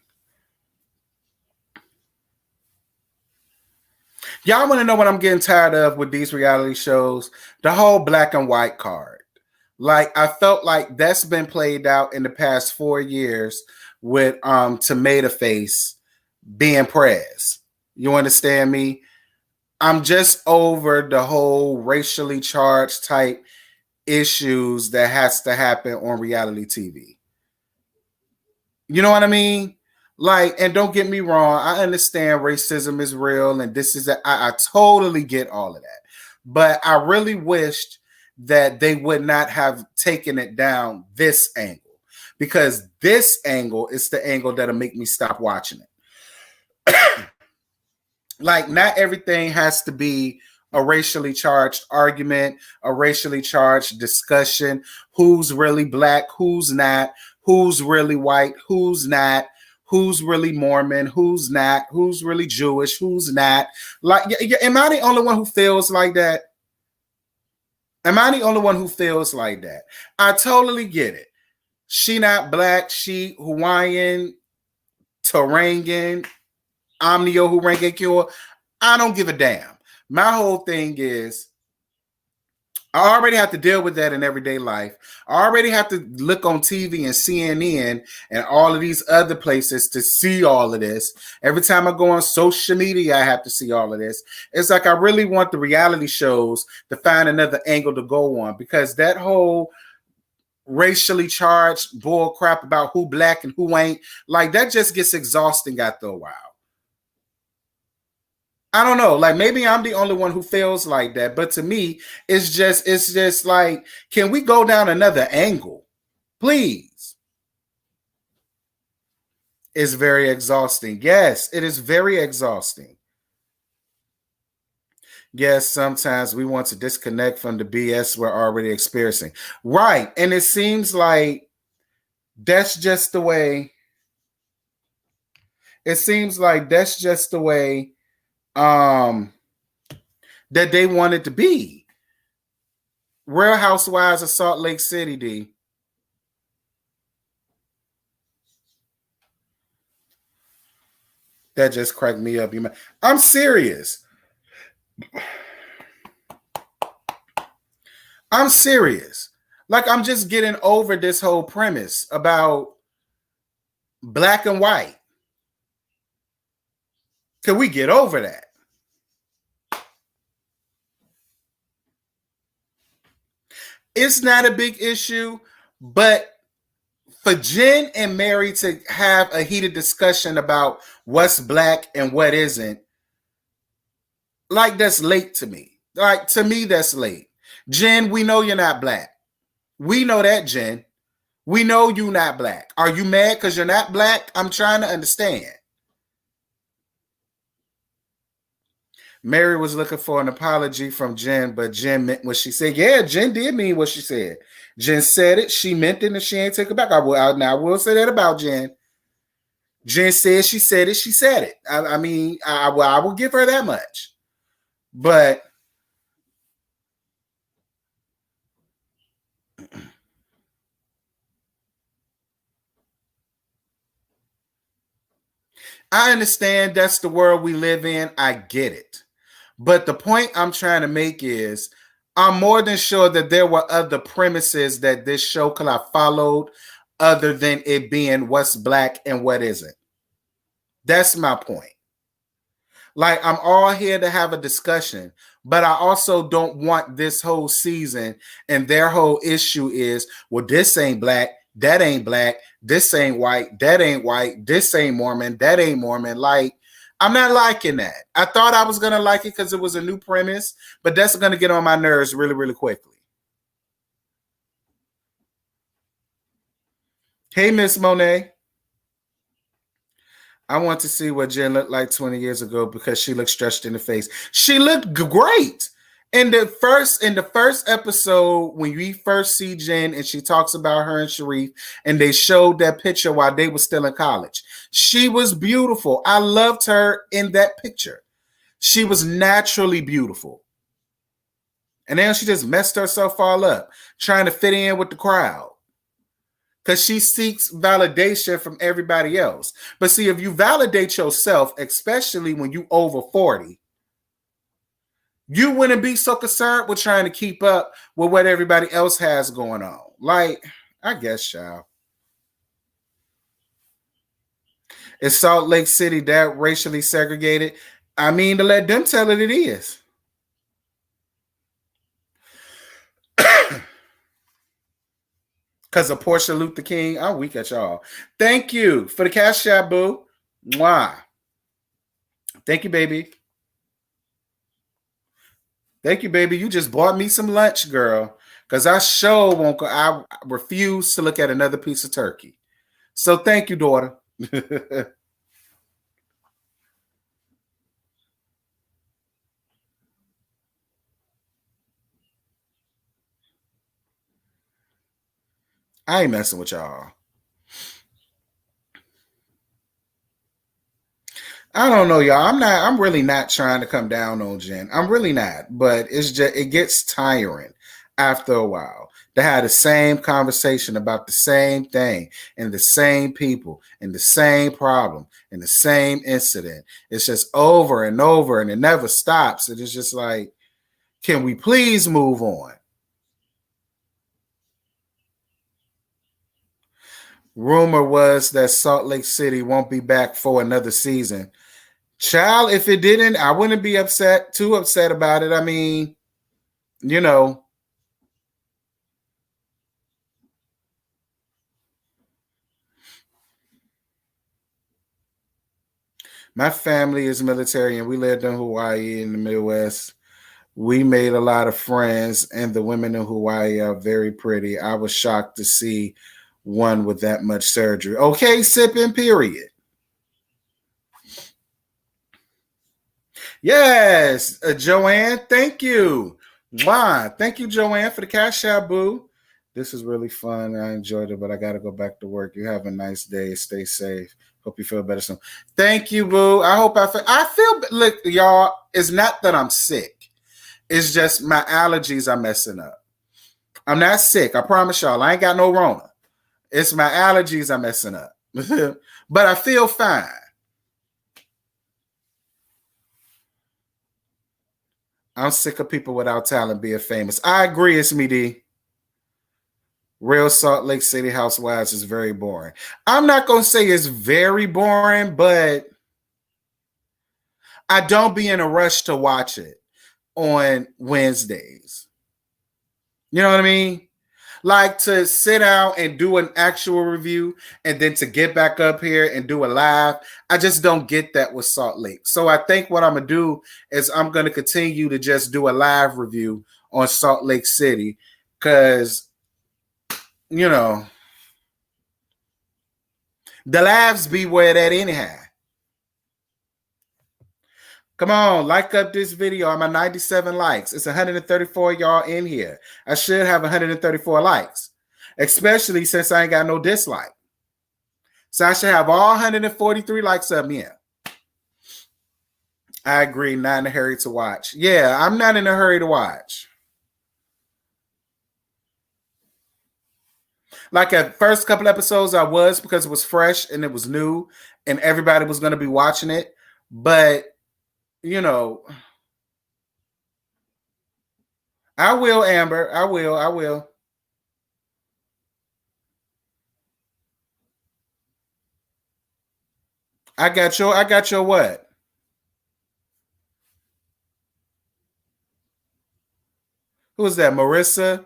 Y'all want to know what I'm getting tired of with these reality shows? The whole black and white card. Like, I felt like that's been played out in the past 4 years with Tomato Face being Prez. You understand me? I'm just over the whole racially charged type issues that has to happen on reality TV. You know what I mean? Like, and don't get me wrong, I understand racism is real, and this is I totally get all of that. But I really wished that they would not have taken it down this angle, because this angle is the angle that'll make me stop watching it. Like, not everything has to be a racially charged argument, a racially charged discussion. Who's really black? Who's not? Who's really white? Who's not? Who's really Mormon? Who's not? Who's really Jewish? Who's not? Like, am I the only one who feels like that? Am I the only one who feels like that? I totally get it. She not black. She Hawaiian, Tarangan, Omnio Hurange Cure. I don't give a damn. My whole thing is, I already have to deal with that in everyday life. I already have to look on TV and CNN and all of these other places to see all of this. Every time I go on social media, I have to see all of this. It's like I really want the reality shows to find another angle to go on, because that whole racially charged bull crap about who black and who ain't, like, that just gets exhausting after a while. I don't know. Like, maybe I'm the only one who feels like that. But to me, it's just like, can we go down another angle? Please. It's very exhausting. Yes, it is very exhausting. Yes, sometimes we want to disconnect from the BS we're already experiencing. Right. And it seems like that's just the way. It seems like that's just the way that they want it to be. Real Housewives of Salt Lake City, D. That just cracked me up. I'm serious. I'm serious. Like, I'm just getting over this whole premise about black and white. Can we get over that? It's not a big issue, but for Jen and Mary to have a heated discussion about what's black and what isn't, like, that's late to me. Like, to me, that's late. Jen, we know you're not black. We know that, Jen. We know you're not black. Are you mad because you're not black? I'm trying to understand. Mary was looking for an apology from Jen, but Jen meant what she said. Yeah, Jen did mean what she said. Jen said it. She meant it, and she ain't take it back. I will say that about Jen. Jen said she said it. She said it. I mean, I will give her that much. But I understand that's the world we live in. I get it. But the point I'm trying to make is I'm more than sure that there were other premises that this show could have followed other than it being what's black and what isn't. That's my point. Like, I'm all here to have a discussion, but I also don't want this whole season and their whole issue is, well, this ain't black, that ain't black, this ain't white, that ain't white, this ain't Mormon, that ain't Mormon. Like, I'm not liking that. I thought I was going to like it because it was a new premise, but that's going to get on my nerves really, really quickly. Hey, Miss Monet. I want to see what Jen looked like 20 years ago because she looked stretched in the face. She looked great. In the first episode, when we first see Jen and she talks about her and Sharif, and they showed that picture while they were still in college. She was beautiful. I loved her in that picture. She was naturally beautiful. And then she just messed herself all up, trying to fit in with the crowd. Because she seeks validation from everybody else. But see, if you validate yourself, especially when you over 40, you wouldn't be so concerned with trying to keep up with what everybody else has going on. Like, I guess, y'all. Is Salt Lake City that racially segregated? I mean, to let them tell it is. Because of Portia Luther King. I'm weak at y'all. Thank you for the cash app, boo. Mwah. Thank you, baby. Thank you, baby. You just bought me some lunch, girl. Because I sure won't go. I refuse to look at another piece of turkey. So thank you, daughter. I ain't messing with y'all. I don't know, y'all. I'm really not trying to come down on Jen. I'm really not. But it's just it gets tiring after a while to have the same conversation about the same thing and the same people and the same problem and the same incident. It's just over and over and it never stops. It is just like, can we please move on? Rumor was that Salt Lake City won't be back for another season. Child, if it didn't, I wouldn't be too upset about it. I mean, you know, my family is military and we lived in Hawaii in the Midwest. We made a lot of friends, and the women in Hawaii are very pretty. I was shocked to see one with that much surgery. Okay, sipping, period. Yes, Joanne, thank you. Wow, thank you, Joanne, for the cash out, boo. This is really fun. I enjoyed it, but I got to go back to work. You have a nice day. Stay safe. Hope you feel better soon. Thank you, boo. I hope I feel, look, y'all, it's not that I'm sick. It's just my allergies are messing up. I'm not sick. I promise y'all. I ain't got no Rona. It's my allergies are messing up. But I feel fine. I'm sick of people without talent being famous. I agree, it's me, D. Real Salt Lake City Housewives is very boring. I'm not going to say it's very boring, but I don't be in a rush to watch it on Wednesdays. You know what I mean? Like to sit down and do an actual review and then to get back up here and do a live. I just don't get that with Salt Lake. So I think what I'm going to do is I'm going to continue to just do a live review on Salt Lake City because, you know, the lives be where that anyhow. Come on, like up this video. I'm at 97 likes. It's 134 y'all in here. I should have 134 likes, especially since I ain't got no dislike. So I should have all 143 likes up here. I agree, not in a hurry to watch. Yeah, I'm not in a hurry to watch. Like at first couple episodes, I was because it was fresh and it was new and everybody was going to be watching it. But, you know, I will, Amber. I will. I will. I got your what? Who is that? Marissa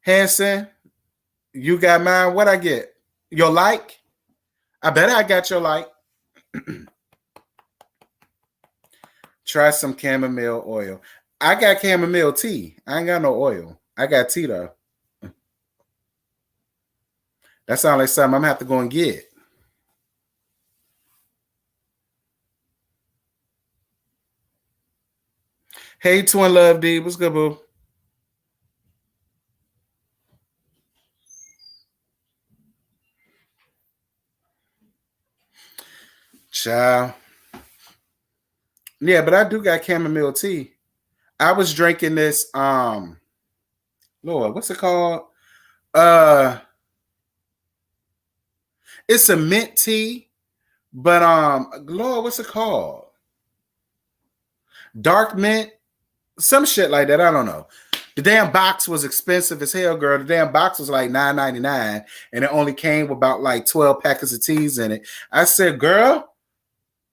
Hanson? You got mine. What I get? Your like? I bet I got your like. Try some chamomile oil. I got chamomile tea. I ain't got no oil. I got tea though. That sounds like something I'm gonna have to go and get. Hey, Twin Love D. What's good, boo? Child. Yeah, but I do got chamomile tea. I was drinking this, Lord, what's it called? It's a mint tea, but Lord, what's it called? Dark mint, some shit like that. I don't know. The damn box was expensive as hell, girl. The damn box was like $9.99, and it only came with about like 12 packets of teas in it. I said, girl,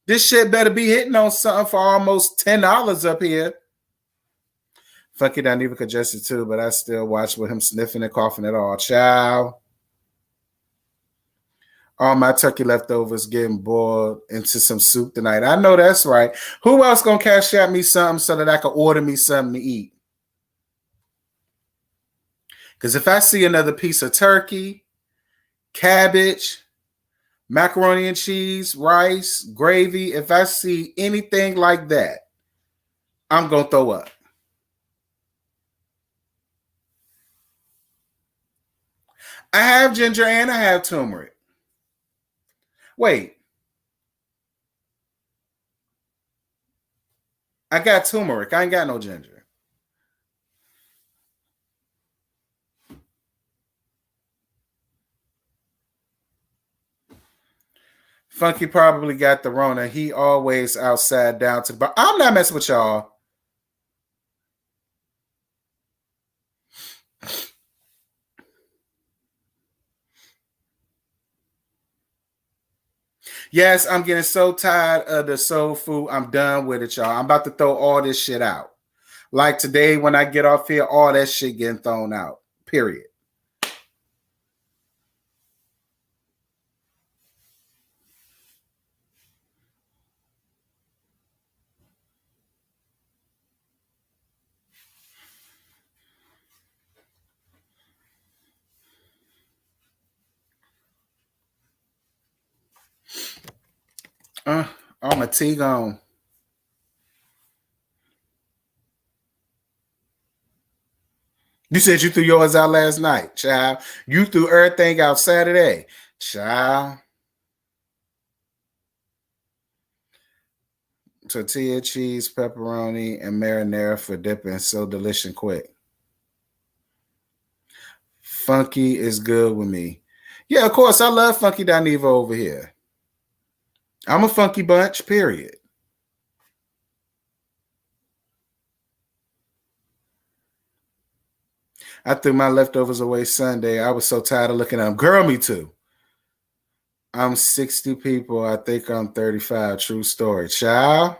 this shit better be hitting on something for almost $10 up here. Funky down even congested too, but I still watch with him sniffing and coughing at all. Child. All my turkey leftovers getting boiled into some soup tonight. I know that's right. Who else gonna cash out me something so that I can order me something to eat? Because if I see another piece of turkey, cabbage, macaroni and cheese, rice, gravy, if I see anything like that, I'm gonna throw up. I have ginger and I have turmeric. Wait. I got turmeric. I ain't got no ginger. Funky probably got the Rona. He always outside down to the bar. I'm not messing with y'all. Yes, I'm getting so tired of the soul food. I'm done with it, y'all. I'm about to throw all this shit out. Like today, when I get off here, all that shit getting thrown out. Period. All my tea gone. You said you threw yours out last night, child. You threw everything out Saturday, child. Tortilla, cheese, pepperoni, and marinara for dipping. So delicious and quick. Funky is good with me. Yeah, of course. I love Funky Daniva over here. I'm a funky bunch, period. I threw my leftovers away Sunday. I was so tired of looking at them. Girl, me too. I'm 60 people. I think I'm 35. True story. Child.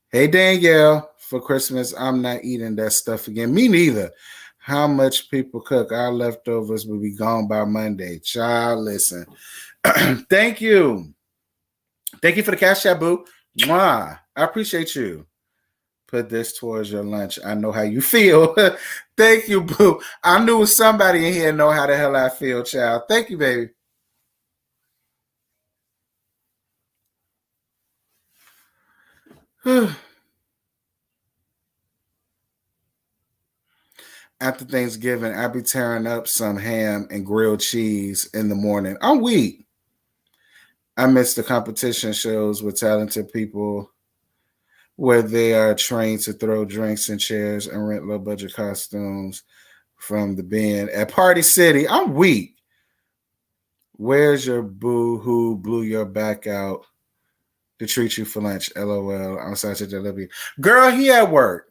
Hey, Danielle. For Christmas, I'm not eating that stuff again. Me neither. How much people cook? Our leftovers will be gone by Monday. Child, listen. Thank you. Thank you for the cash chat, boo. Mwah. I appreciate you. Put this towards your lunch. I know how you feel. Thank you, boo. I knew somebody in here know how the hell I feel, child. Thank you, baby. After Thanksgiving, I be tearing up some ham and grilled cheese in the morning. I'm weak. I miss the competition shows with talented people where they are trained to throw drinks and chairs and rent low budget costumes from the bin at Party City. I'm weak. Where's your boo who blew your back out to treat you for lunch? LOL. I'm such a delivery. Girl, he at work.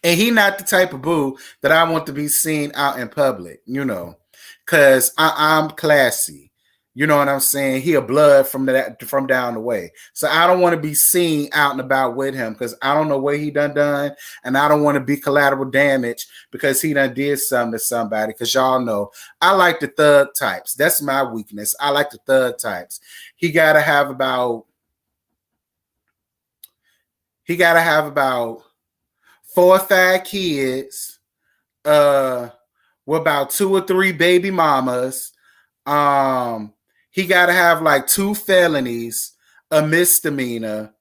And he not the type of boo that I want to be seen out in public, because I'm classy. You know what I'm saying? He a blood from down the way. So I don't want to be seen out and about with him because I don't know what he done, and I don't want to be collateral damage because he done did something to somebody. Because y'all know I like the thug types. That's my weakness. I like the thug types. He gotta have about 4 or 5 kids, with about 2 or 3 baby mamas. He got to have like 2 felonies, a misdemeanor,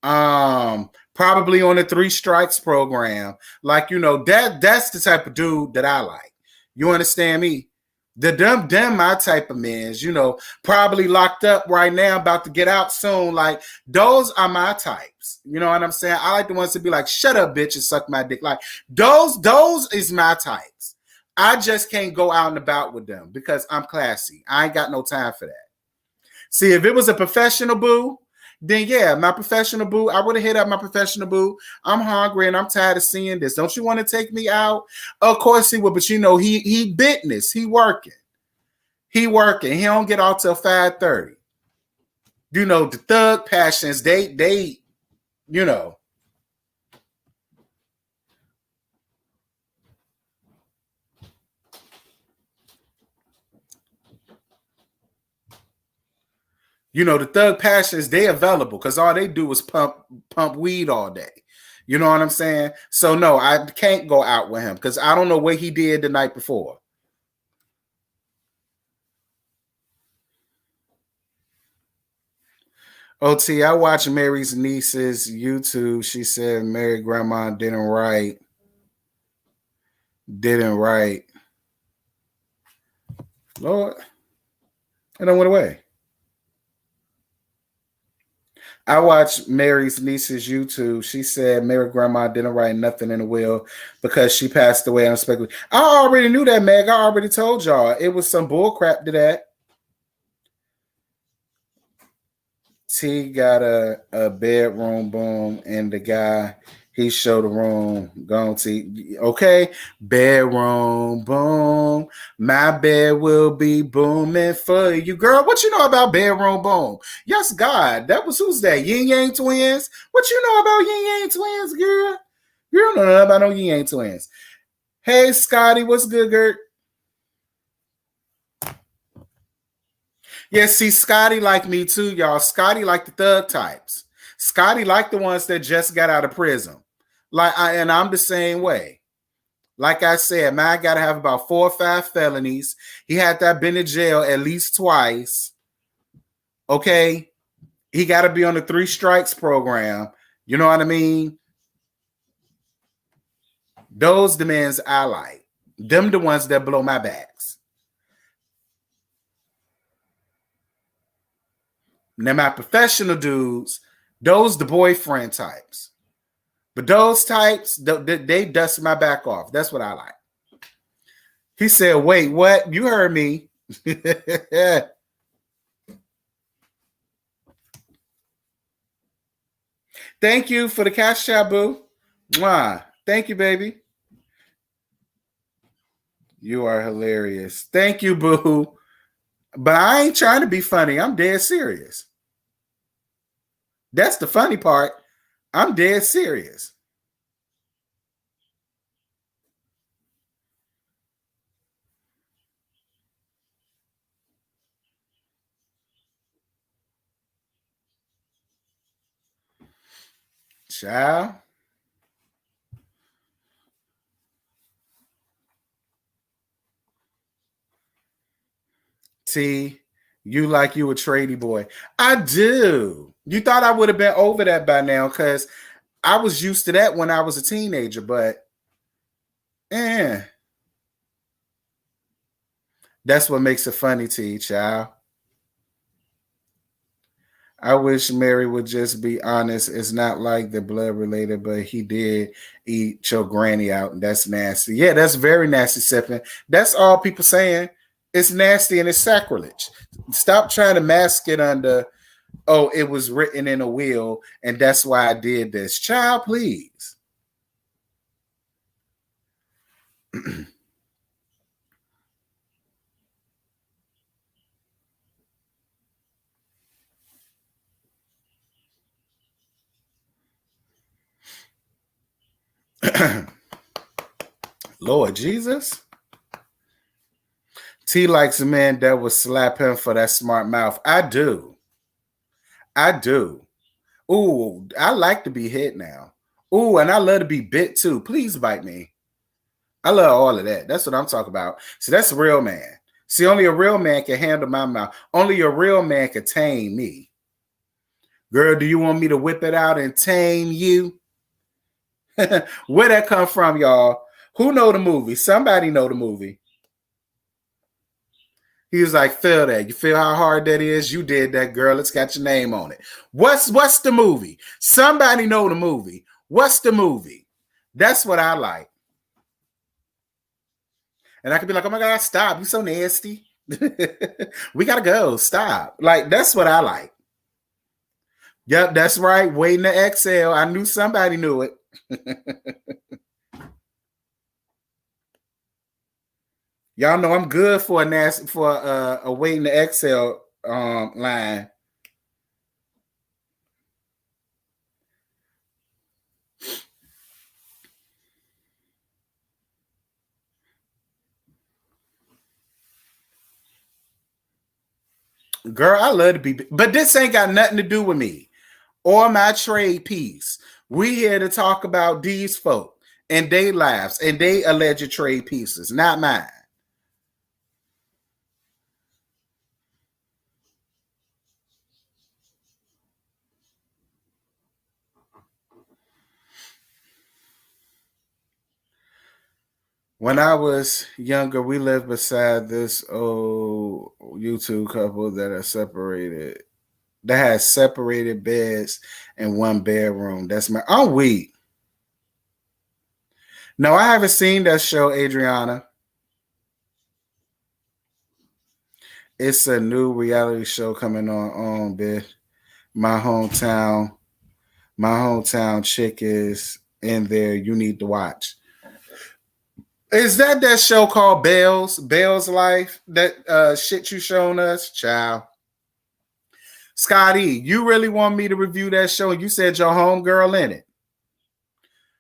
probably on a 3 strikes program. Like, that's the type of dude that I like. You understand me? Them my type of men, probably locked up right now, about to get out soon. Like, those are my types. You know what I'm saying? I like the ones to be like, shut up, bitch, and suck my dick. Like, those is my types. I just can't go out and about with them because I'm classy. I ain't got no time for that. See, if it was a professional boo, then yeah, my professional boo, I would have hit up my professional boo. I'm hungry and I'm tired of seeing this. Don't you want to take me out? Of course he would, but he business. He working. He don't get out till 5:30. The thug passions, they. The thug passions, they available because all they do is pump weed all day. You know what I'm saying? So no, I can't go out with him because I don't know what he did the night before. OT, I watched Mary's niece's YouTube. She said Mary grandma didn't write. Lord, it done went away. I watched Mary's niece's YouTube. She said Mary grandma didn't write nothing in the will because she passed away unexpectedly. I already knew that, Meg. I already told y'all. It was some bull crap to that. T got a bedroom boom, and the guy he showed the room. Gone T. Okay, bedroom boom. My bed will be booming for you, girl. What you know about bedroom boom? Yes, God. That was who's that? Yin Yang Twins. What you know about Yin Yang Twins, girl? You don't know nothing about no Yin Yang Twins. Hey, Scotty, what's good, Gert? Yeah, see, Scotty like me too, y'all. Scotty like the thug types. Scotty like the ones that just got out of prison. And I'm the same way. Like I said, man, got to have about 4 or 5 felonies. He had that been in jail at least twice. Okay, he got to be on the 3 strikes program. You know what I mean? Those demands I like. Them the ones that blow my backs. Now my professional dudes, those the boyfriend types. But those types, they dust my back off. That's what I like. He said, wait, what? You heard me. Thank you for the cash shop, boo. Mwah. Thank you, baby. You are hilarious. Thank you, boo. But I ain't trying to be funny. I'm dead serious. That's the funny part. I'm dead serious. Child. T, you like you a tradie boy. I do. You thought I would have been over that by now because I was used to that when I was a teenager, but that's what makes it funny to you, child. I wish Mary would just be honest. It's not like the blood related, but he did eat your granny out, and that's nasty. Yeah, that's very nasty, Sipping. That's all people saying. It's nasty and it's sacrilege. Stop trying to mask it under, oh, it was written in a will, and that's why I did this. Child, please. Lord Jesus. T likes a man that would slap him for that smart mouth. I do. I do. Ooh, I like to be hit now. Ooh, and I love to be bit too. Please bite me. I love all of that. That's what I'm talking about. See, that's a real man. See, only a real man can handle my mouth. Only a real man can tame me. Girl, do you want me to whip it out and tame you? Where that come from, y'all? Who know the movie? Somebody know the movie. He was like, feel that. You feel how hard that is? You did that, girl. It's got your name on it. What's the movie? Somebody know the movie. What's the movie? That's what I like. And I could be like, oh my God, stop. You so nasty. We gotta go. Stop. Like, that's what I like. Yep, that's right. Waiting to exhale. I knew somebody knew it. Y'all know I'm good for a waiting to exhale line. Girl, I love to be, but this ain't got nothing to do with me or my trade piece. We here to talk about these folk and they lives and they alleged trade pieces, not mine. When I was younger, we lived beside this old YouTube couple that are separated. That has separated beds in one bedroom. That's I'm weak. No, I haven't seen that show, Adriana. It's a new reality show coming on, bitch. My hometown, my hometown chick is in there. You need to watch. Is that show called Bells? Bells Life? That shit you shown us? Child. Scotty, you really want me to review that show? You said your homegirl in it.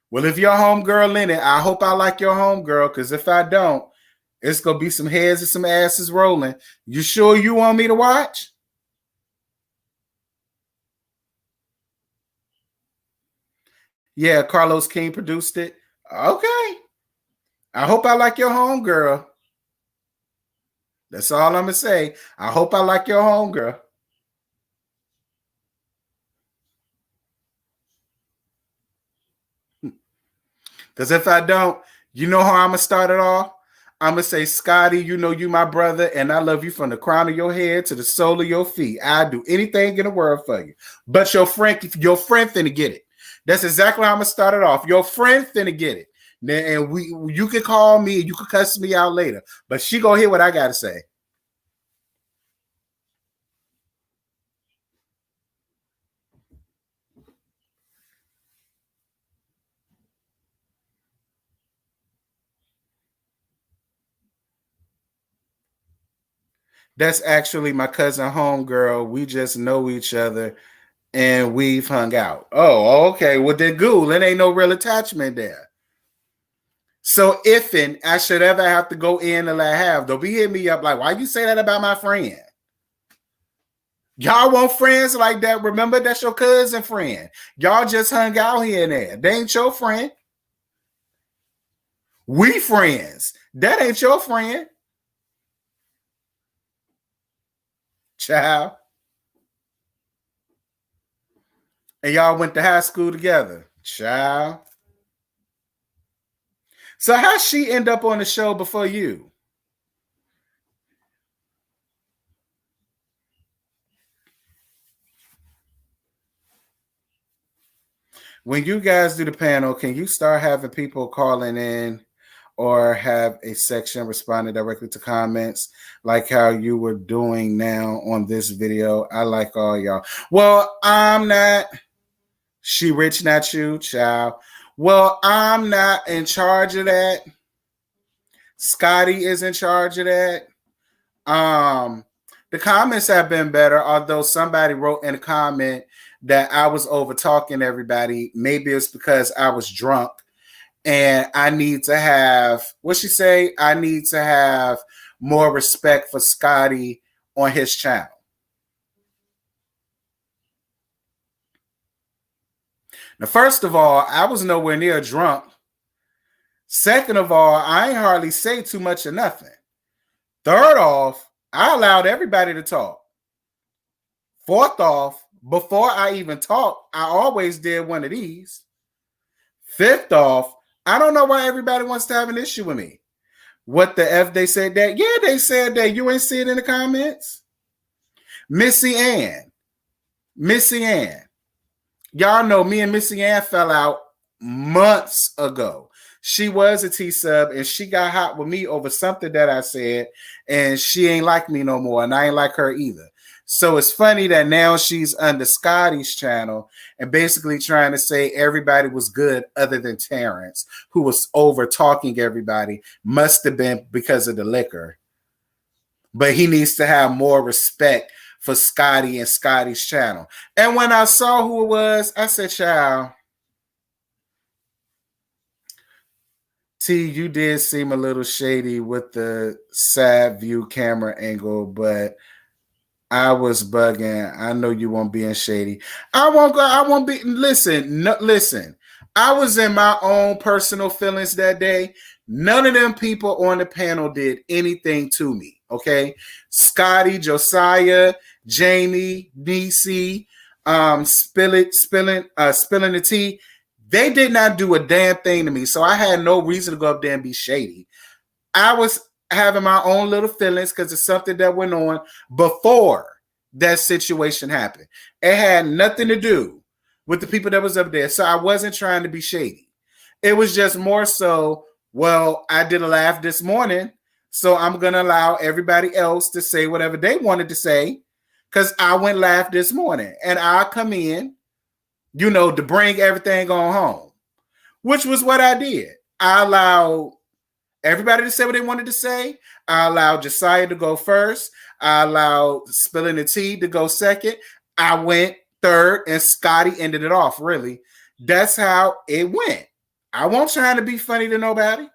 Well, if your homegirl in it, I hope I like your homegirl, because if I don't, it's going to be some heads and some asses rolling. You sure you want me to watch? Yeah, Carlos King produced it. Okay. I hope I like your homegirl. That's all I'm going to say. I hope I like your homegirl. Because if I don't, you know how I'm going to start it off? I'm going to say, Scotty, you know you my brother, and I love you from the crown of your head to the sole of your feet. I'd do anything in the world for you. But your friend finna get it. That's exactly how I'm going to start it off. Your friend finna get it. And you can call me, you can cuss me out later. But she gonna hear what I got to say. That's actually my cousin homegirl. We just know each other and we've hung out. Oh, okay. Well, then, Ghoul, it ain't no real attachment there. So, if I should ever have to go in and I have, they'll be hitting me up like, why you say that about my friend? Y'all want friends like that? Remember, that's your cousin friend. Y'all just hung out here and there. They ain't your friend. We friends. That ain't your friend. Child. And y'all went to high school together. Child. So how she end up on the show before you? When you guys do the panel, can you start having people calling in or have a section responding directly to comments like how you were doing now on this video? I like all y'all. Well, I'm not. She rich, not you, child. Well, I'm not in charge of that. Scotty is in charge of that. The comments have been better, although somebody wrote in a comment that I was over talking everybody. Maybe it's because I was drunk and I need to have, what she say? I need to have more respect for Scotty on his channel. Now, first of all, I was nowhere near drunk. Second of all, I ain't hardly say too much of nothing. Third off, I allowed everybody to talk. Fourth off, before I even talk, I always did one of these. Fifth off, I don't know why everybody wants to have an issue with me. What the F they said that? Yeah, they said that. You ain't see it in the comments? Missy Ann. Y'all know me and Missy Ann fell out months ago. She was a T-sub and she got hot with me over something that I said, and she ain't like me no more, and I ain't like her either. So it's funny that now she's under Scotty's channel and basically trying to say everybody was good other than Terrence, who was over talking everybody. Must have been because of the liquor. But he needs to have more respect for Scotty and Scotty's channel. And when I saw who it was, I said, child, T, you did seem a little shady with the side view camera angle, but I was bugging. I know you won't being shady. I won't go. I won't be. Listen, no, listen. I was in my own personal feelings that day. None of them people on the panel did anything to me. Okay, Scotty, Josiah, Jamie, DC, spilling the tea. They did not do a damn thing to me, so I had no reason to go up there and be shady. I was having my own little feelings because it's something that went on before that situation happened. It had nothing to do with the people that was up there, so I wasn't trying to be shady. It was just more so, well, I did a laugh this morning, so I'm going to allow everybody else to say whatever they wanted to say because I went laugh this morning, and I'll come in, to bring everything on home, which was what I did. I allowed everybody to say what they wanted to say. I allowed Josiah to go first. I allowed Spilling the Tea to go second. I went third, and Scotty ended it off, really. That's how it went. I won't try to be funny to nobody.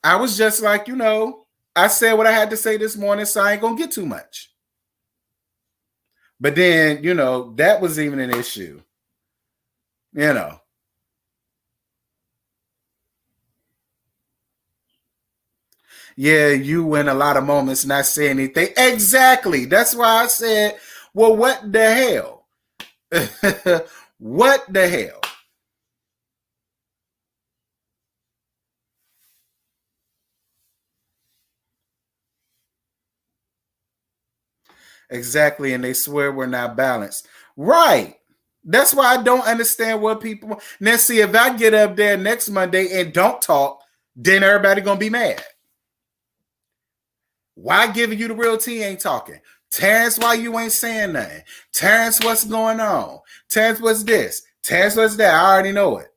I was just like, I said what I had to say this morning, so I ain't going to get too much. But then, that was even an issue. Yeah, you win a lot of moments not saying anything. Exactly. That's why I said, well, what the hell? What the hell? Exactly. And they swear we're not balanced. Right. That's why I don't understand what people. Now, see, if I get up there next Monday and don't talk, then everybody going to be mad. Why giving you the real tea ain't talking? Terrence, why you ain't saying nothing? Terrence, what's going on? Terrence, what's this? Terrence, what's that? I already know it.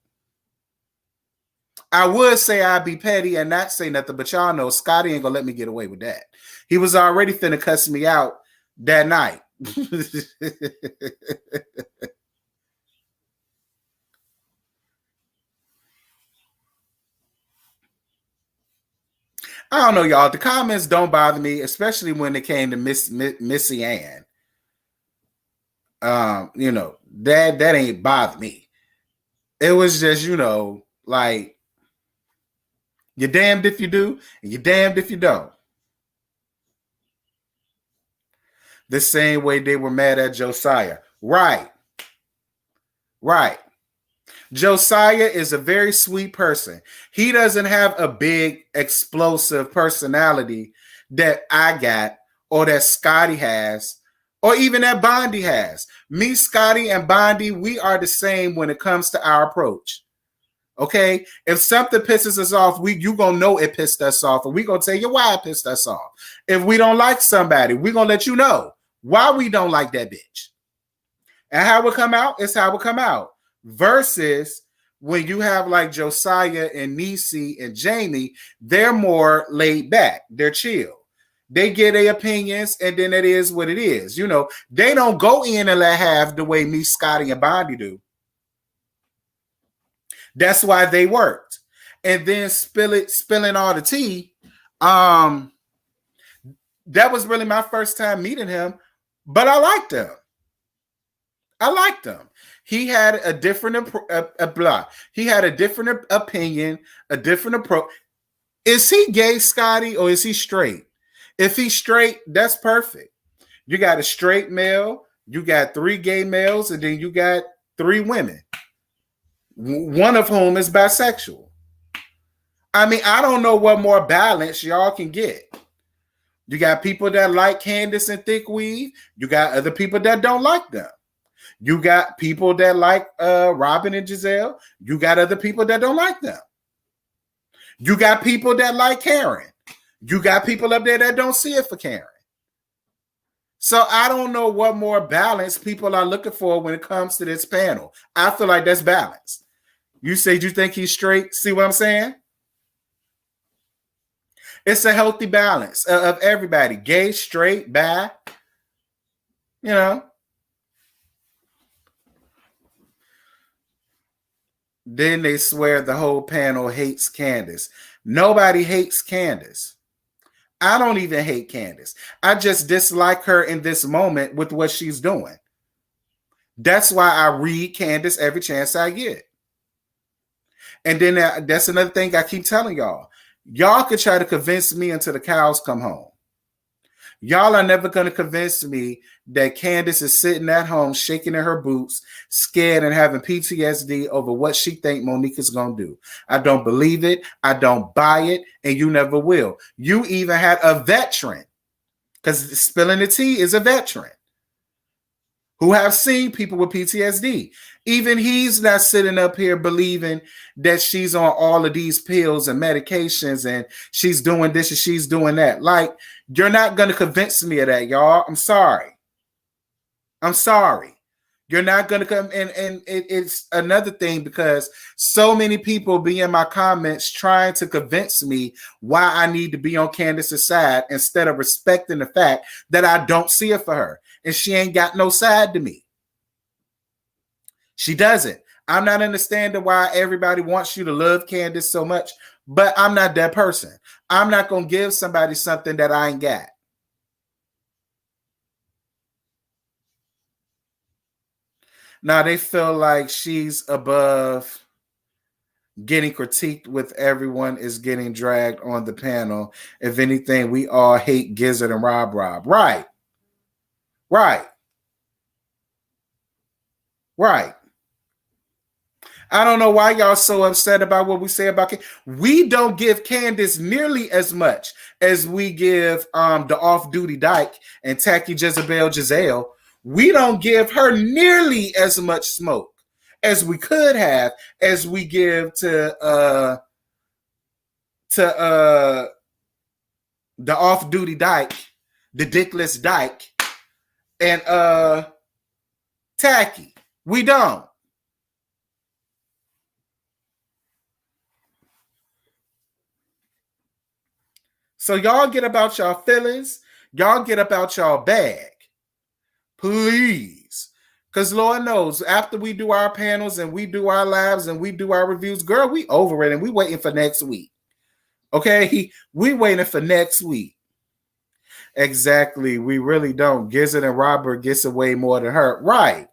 I would say I'd be petty and not say nothing, but y'all know Scotty ain't gonna let me get away with that. He was already finna cuss me out that night. I don't know, y'all. The comments don't bother me, especially when it came to Missy Ann. That ain't bother me. It was just, like, you're damned if you do, and you're damned if you don't. the same way they were mad at Josiah. Right. Right. Josiah is a very sweet person. He doesn't have a big, explosive personality that I got, or that Scotty has, or even that Bondi has. Me, Scotty, and Bondi, we are the same when it comes to our approach. Okay? If something pisses us off, you gonna know it pissed us off, and we gonna tell you why it pissed us off. If we don't like somebody, we gonna let you know why we don't like that bitch. And how it come out is how it come out. Versus when you have like Josiah and Niecy and Jamie, they're more laid back. They're chill. They get their opinions, and then it is what it is. You know, they don't go in and let have the way me, Scotty, and Bondi do. That's why they worked. And then spilling all the tea. That was really my first time meeting him, but I liked him. I liked him. He had a different He had a different opinion, a different approach. Is he gay, Scotty, or is he straight? If he's straight, that's perfect. You got a straight male, you got 3 gay males, and then you got 3 women, one of whom is bisexual. I mean, I don't know what more balance y'all can get. You got people that like Candace and thick weave. You got other people that don't like them. You got people that like Robin and Giselle. You got other people that don't like them. You got people that like Karen. You got people up there that don't see it for Karen. So I don't know what more balance people are looking for when it comes to this panel. I feel like that's balance. You said you think he's straight. See what I'm saying? It's a healthy balance of everybody. Gay, straight, bi. You know. Then they swear the whole panel hates Candace. Nobody hates Candace. I don't even hate Candace. I just dislike her in this moment with what she's doing. That's why I read Candace every chance I get. And then that's another thing I keep telling y'all. Y'all could try to convince me until the cows come home. Y'all are never going to convince me that Candace is sitting at home, shaking in her boots, scared and having PTSD over what she think Monique is going to do. I don't believe it. I don't buy it. And you never will. You even had a veteran, because spilling the tea is a veteran, who have seen people with PTSD. Even he's not sitting up here believing that she's on all of these pills and medications and she's doing this and she's doing that. Like, you're not going to convince me of that, y'all. I'm sorry. I'm sorry. You're not going to come in. And it's another thing, because so many people be in my comments trying to convince me why I need to be on Candace's side instead of respecting the fact that I don't see it for her. And she ain't got no side to me. She doesn't. I'm not understanding why everybody wants you to love Candace so much, but I'm not that person. I'm not going to give somebody something that I ain't got. Now they feel like she's above getting critiqued with everyone is getting dragged on the panel. If anything, we all hate Gizzard and Rob. Right. Right. Right. I don't know why y'all so upset about what we say about Candace. We don't give Candace nearly as much as we give the off-duty Dyke and tacky Jezebel Giselle. We don't give her nearly as much smoke as we could have, as we give to the off-duty Dyke, the dickless Dyke, and tacky. We don't. So y'all get about y'all feelings. Y'all get about y'all bag. Please. Because Lord knows, after we do our panels and we do our lives and we do our reviews, girl, we over it and we waiting for next week. Okay? We waiting for next week. Exactly. We really don't. Gizzard and Robert gets away more than her. Right.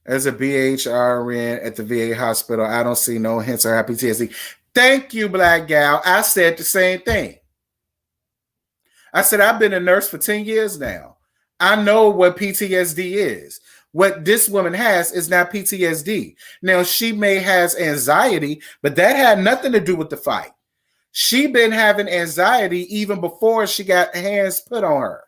As a BHRN at the VA hospital, I don't see no hints of PTSD. Thank you, black gal. I said the same thing. I said, I've been a nurse for 10 years now. I know what PTSD is. What this woman has is not PTSD. Now, she may has anxiety, but that had nothing to do with the fight. She been having anxiety even before she got hands put on her.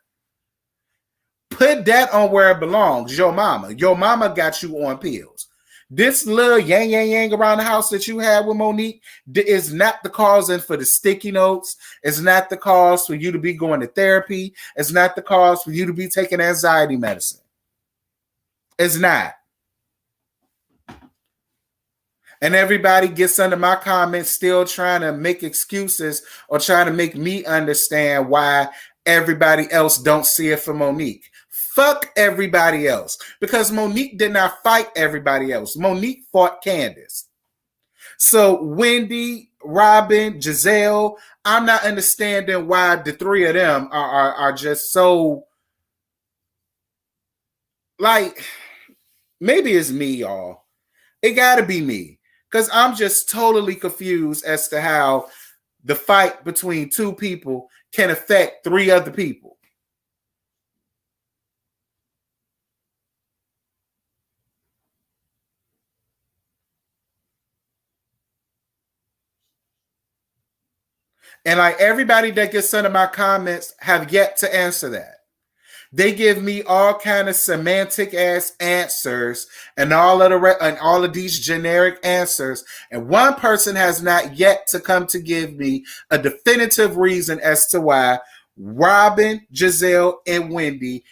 Put that on where it belongs. Your mama. Your mama got you on pills. This little yang yang yang around the house that you had with Monique is not the cause for the sticky notes. It's not the cause for you to be going to therapy. It's not the cause for you to be taking anxiety medicine. It's not. And everybody gets under my comments still trying to make excuses or trying to make me understand why everybody else don't see it for Monique. Fuck everybody else. Because Monique did not fight everybody else. Monique fought Candace. So Wendy, Robin, Giselle, I'm not understanding why the three of them are just so, like, maybe it's me, y'all. It gotta be me. Because I'm just totally confused as to how the fight between two people can affect three other people. And like everybody that gets under my comments have yet to answer that. They give me all kind of semantic ass answers and all of these generic answers, and one person has not yet to come to give me a definitive reason as to why Robin, Giselle, and Wendy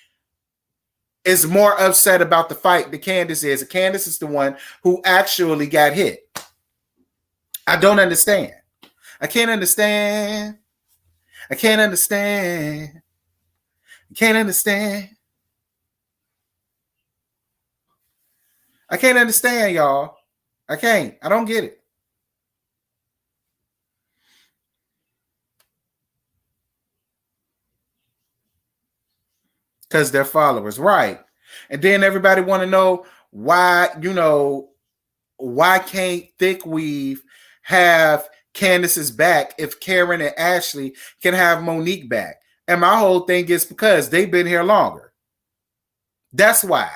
is more upset about the fight than Candace is. Candace is the one who actually got hit. I don't understand. I can't understand. I can't understand. Can't understand. I can't understand, y'all. I can't. I don't get it. Because they're followers, right? And then everybody want to know why, why can't Thick Weave have Candace's back if Karen and Ashley can have Monique back? And my whole thing is because they've been here longer. That's why.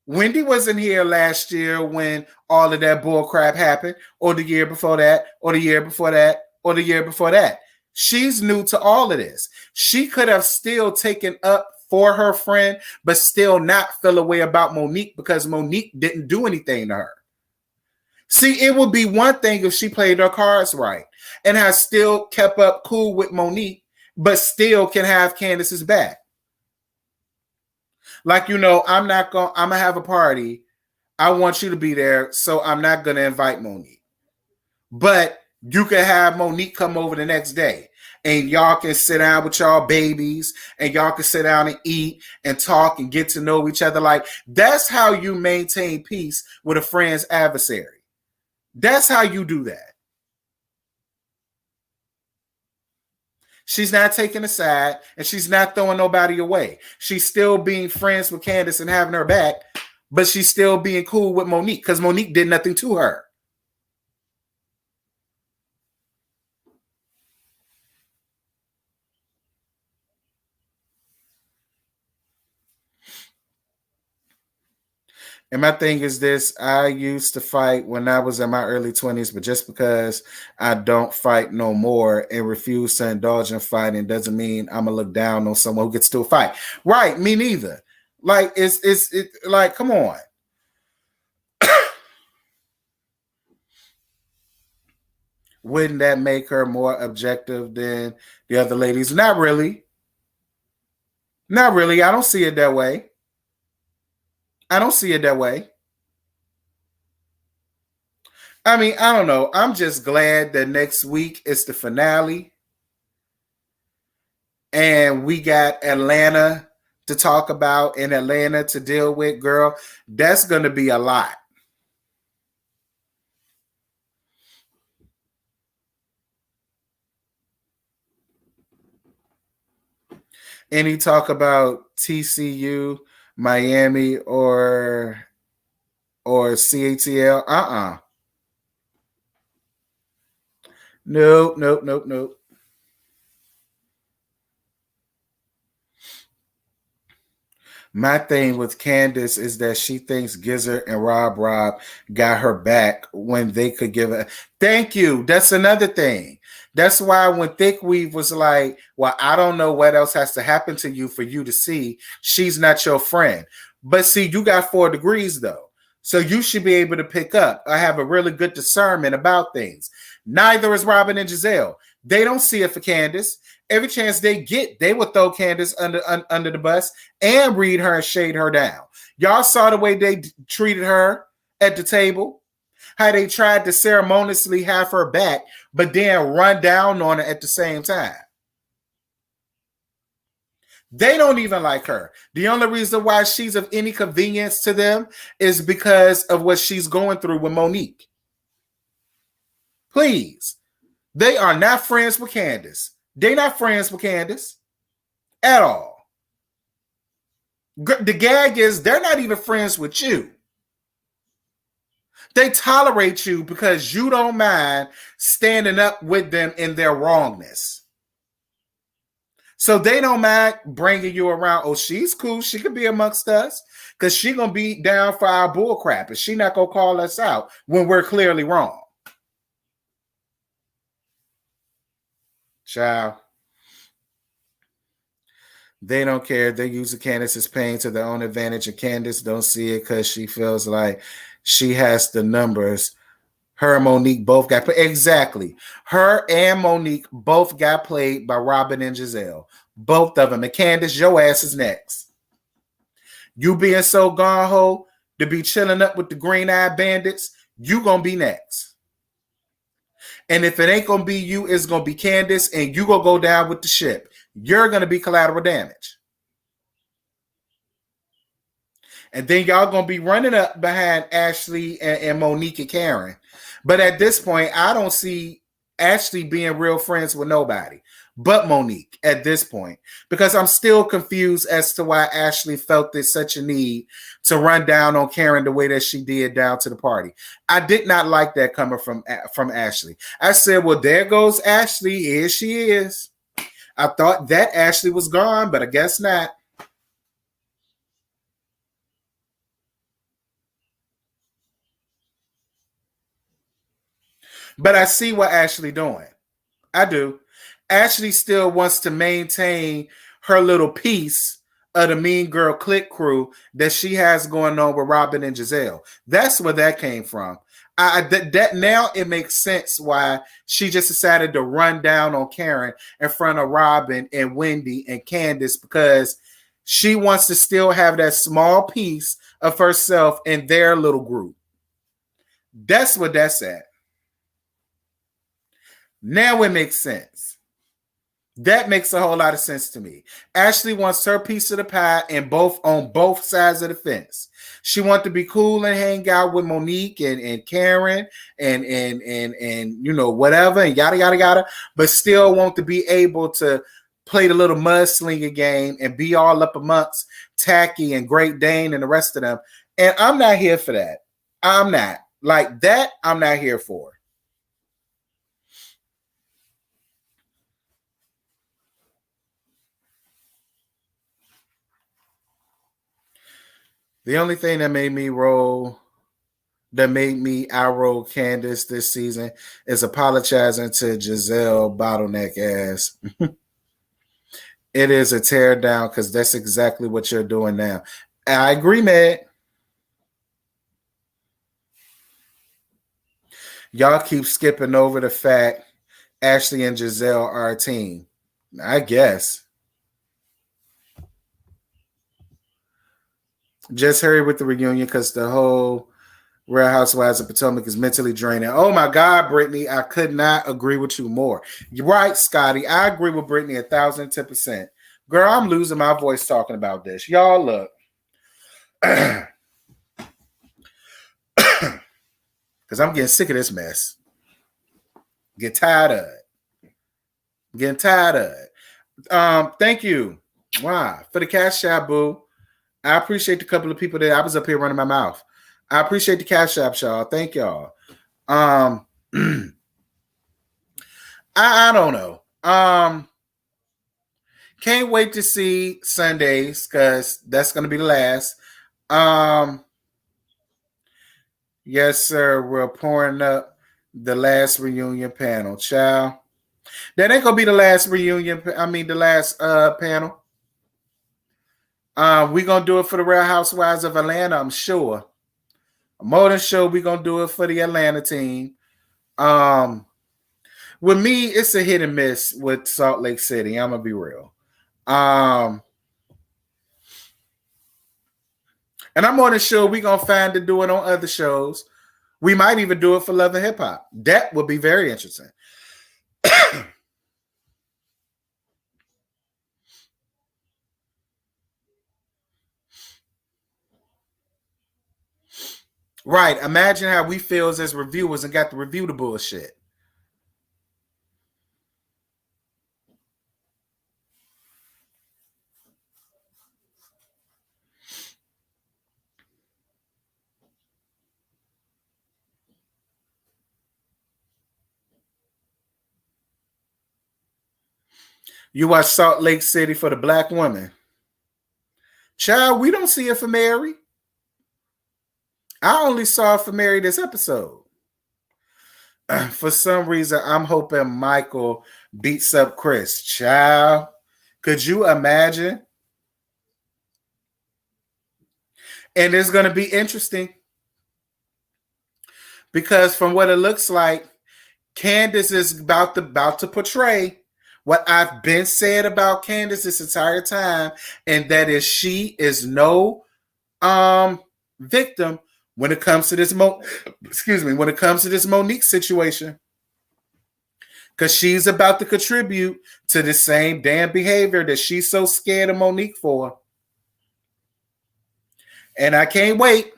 Wendy wasn't here last year when all of that bull crap happened, or the year before that, or the year before that, or the year before that. She's new to all of this. She could have still taken up for her friend, but still not feel a way about Monique because Monique didn't do anything to her. See, it would be one thing if she played her cards right and has still kept up cool with Monique, but still can have Candace's back. Like, I'm gonna have a party. I want you to be there, so I'm not gonna invite Monique. But you can have Monique come over the next day and y'all can sit down with y'all babies and y'all can sit down and eat and talk and get to know each other. Like, that's how you maintain peace with a friend's adversary. That's how you do that. She's not taking a side and she's not throwing nobody away. She's still being friends with Candace and having her back, but she's still being cool with Monique because Monique did nothing to her. And my thing is this: I used to fight when I was in my early 20s, but just because I don't fight no more and refuse to indulge in fighting doesn't mean I'm gonna look down on someone who gets to a fight. Right? Me neither. Like it's like, come on. Wouldn't that make her more objective than the other ladies? Not really. Not really. I don't see it that way. I don't see it that way. I mean, I don't know. I'm just glad that next week is the finale. And we got Atlanta to talk about and Atlanta to deal with, girl. That's going to be a lot. Any talk about TCU, Miami, or CATL? Nope, nope, nope, nope. My thing with Candace is that she thinks Gizzard and Rob got her back when they could give her. Thank you. That's another thing. That's why when Thickweave was like, well, I don't know what else has to happen to you for you to see she's not your friend. But see, you got 4 degrees though. So you should be able to pick up. I have a really good discernment about things. Neither is Robin and Giselle. They don't see it for Candace. Every chance they get, they would throw Candace under the bus and read her and shade her down. Y'all saw the way they treated her at the table, how they tried to ceremoniously have her back, but then run down on her at the same time. They don't even like her. The only reason why she's of any convenience to them is because of what she's going through with Monique. Please. They are not friends with Candace. They're not friends with Candace at all. The gag is they're not even friends with you. They tolerate you because you don't mind standing up with them in their wrongness. So they don't mind bringing you around. Oh, she's cool. She could be amongst us because she's going to be down for our bull crap and she's not going to call us out when we're clearly wrong. Child. They don't care. They're using Candace's pain to their own advantage, and Candace don't see it because she feels like she has the numbers. Her and Monique both got played. Exactly. Her and Monique both got played by Robin and Giselle. Both of them. And Candace, your ass is next. You being so gung-ho to be chilling up with the green-eyed bandits, you gonna be next. And if it ain't gonna be you, it's gonna be Candace, and you gonna go down with the ship. You're gonna be collateral damage. And then y'all gonna be running up behind Ashley and Monique and Karen. But at this point, I don't see Ashley being real friends with nobody but Monique at this point, because I'm still confused as to why Ashley felt there's such a need to run down on Karen the way that she did down to the party. I did not like that coming from Ashley. I said, well, there goes Ashley. Here she is. I thought that Ashley was gone, but I guess not. But I see what Ashley doing. I do. Ashley still wants to maintain her little piece of the Mean Girl clique crew that she has going on with Robin and Giselle. That's where that came from. That now it makes sense why she just decided to run down on Karen in front of Robin and Wendy and Candace, because she wants to still have that small piece of herself in their little group. That's what that's at. Now it makes sense. That makes a whole lot of sense to me. Ashley wants her piece of the pie and on both sides of the fence. She wants to be cool and hang out with Monique and Karen and you know, whatever and yada yada yada, but still want to be able to play the little mudslinger game and be all up amongst Tacky and Great Dane and the rest of them. And I'm not here for that. I'm not. Like that, I'm not here for. The only thing that made me outroll Candace this season is apologizing to Giselle bottleneck ass. It is a tear down because that's exactly what you're doing now. I agree, man. Y'all keep skipping over the fact Ashley and Giselle are a team. I guess. Just hurry with the reunion because the whole Real Housewives of Potomac is mentally draining. Oh my God, Brittany, I could not agree with you more. You're right, Scotty. I agree with Brittany 1,010%. Girl, I'm losing my voice talking about this. Y'all look. Because I'm getting sick of this mess. Get tired of it. Getting tired of it. Thank you. Wow. For the cash app, boo. I appreciate the couple of people that I was up here running my mouth. I appreciate the cash app, y'all. Thank y'all. I don't know. Can't wait to see Sundays because that's going to be the last. Yes, sir. We're pouring up the last reunion panel, child. That ain't gonna be the last reunion. I mean, the last panel. We gonna do it for the Real Housewives of Atlanta. I'm sure. More than sure, we gonna do it for the Atlanta team. With me, it's a hit and miss with Salt Lake City. I'm gonna be real. And I'm more than sure we gonna find to do it on other shows. We might even do it for Love and Hip Hop. That would be very interesting. Right. Imagine how we feel as reviewers and got to review the bullshit. You watch Salt Lake City for the black woman. Child, we don't see it for Mary. I only saw it for Mary this episode. For some reason, I'm hoping Michael beats up Chris. Child, could you imagine? And it's going to be interesting because from what it looks like, Candace is about to portray what I've been said about Candace this entire time, and that is she is no victim when it comes to this when it comes to this Monique situation. Because she's about to contribute to the same damn behavior that she's so scared of Monique for. And I can't wait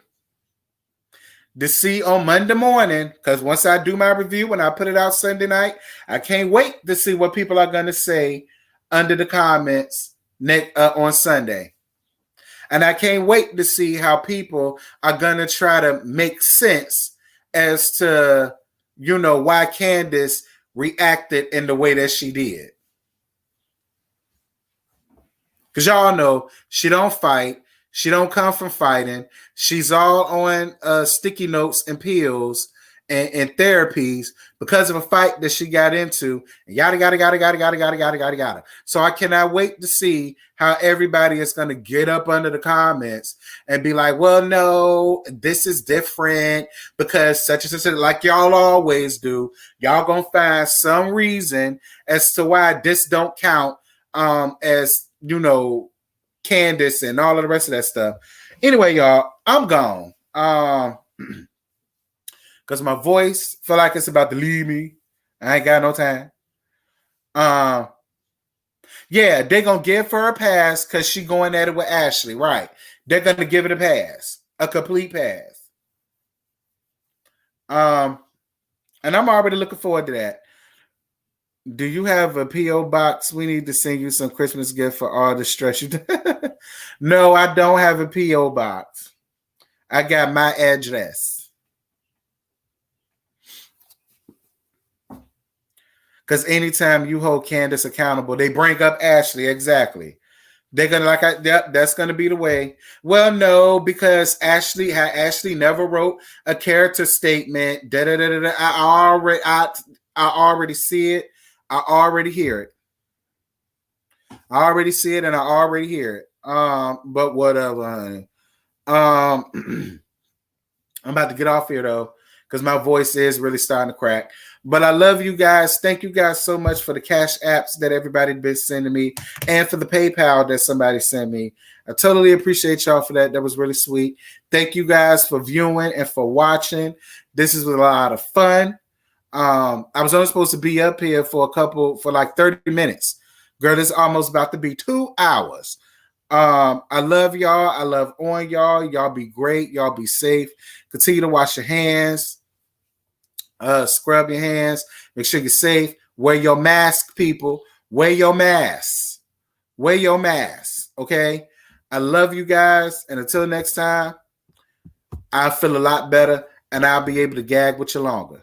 to see on Monday morning, because once I do my review and I put it out Sunday night, I can't wait to see what people are going to say under the comments on Sunday. And I can't wait to see how people are going to try to make sense as to, why Candace reacted in the way that she did. Because y'all know she don't fight. She don't come from fighting. She's all on sticky notes and pills and therapies because of a fight that she got into. Yada. So I cannot wait to see how everybody is going to get up under the comments and be like, well, no, this is different because such and such, like y'all always do. Y'all going to find some reason as to why this don't count as, Candace and all of the rest of that stuff. Anyway, y'all, I'm gone. Because my voice feel like it's about to leave me. I ain't got no time. Yeah, they're going to give her a pass because she going at it with Ashley. Right. They're going to give it a pass. A complete pass. And I'm already looking forward to that. Do you have a P.O. box? We need to send you some Christmas gift for all the stress you do. No, I don't have a P.O. box. I got my address. Because anytime you hold Candace accountable, they bring up Ashley. Exactly. They're going to that's going to be the way. Well, no, because Ashley never wrote a character statement. I already see it. I already hear it. I already see it and I already hear it. But whatever, honey. I'm about to get off here though, because my voice is really starting to crack. But I love you guys. Thank you guys so much for the cash apps that everybody been sending me and for the PayPal that somebody sent me. I totally appreciate y'all for that. That was really sweet. Thank you guys for viewing and for watching. This is a lot of fun. I was only supposed to be up here for like 30 minutes. Girl, it's almost about to be 2 hours. I love y'all. I love on y'all. Y'all be great. Y'all be safe. Continue to wash your hands. Scrub your hands. Make sure you're safe. Wear your mask, people. Wear your mask. Wear your mask. Okay? I love you guys. And until next time, I feel a lot better and I'll be able to gag with you longer.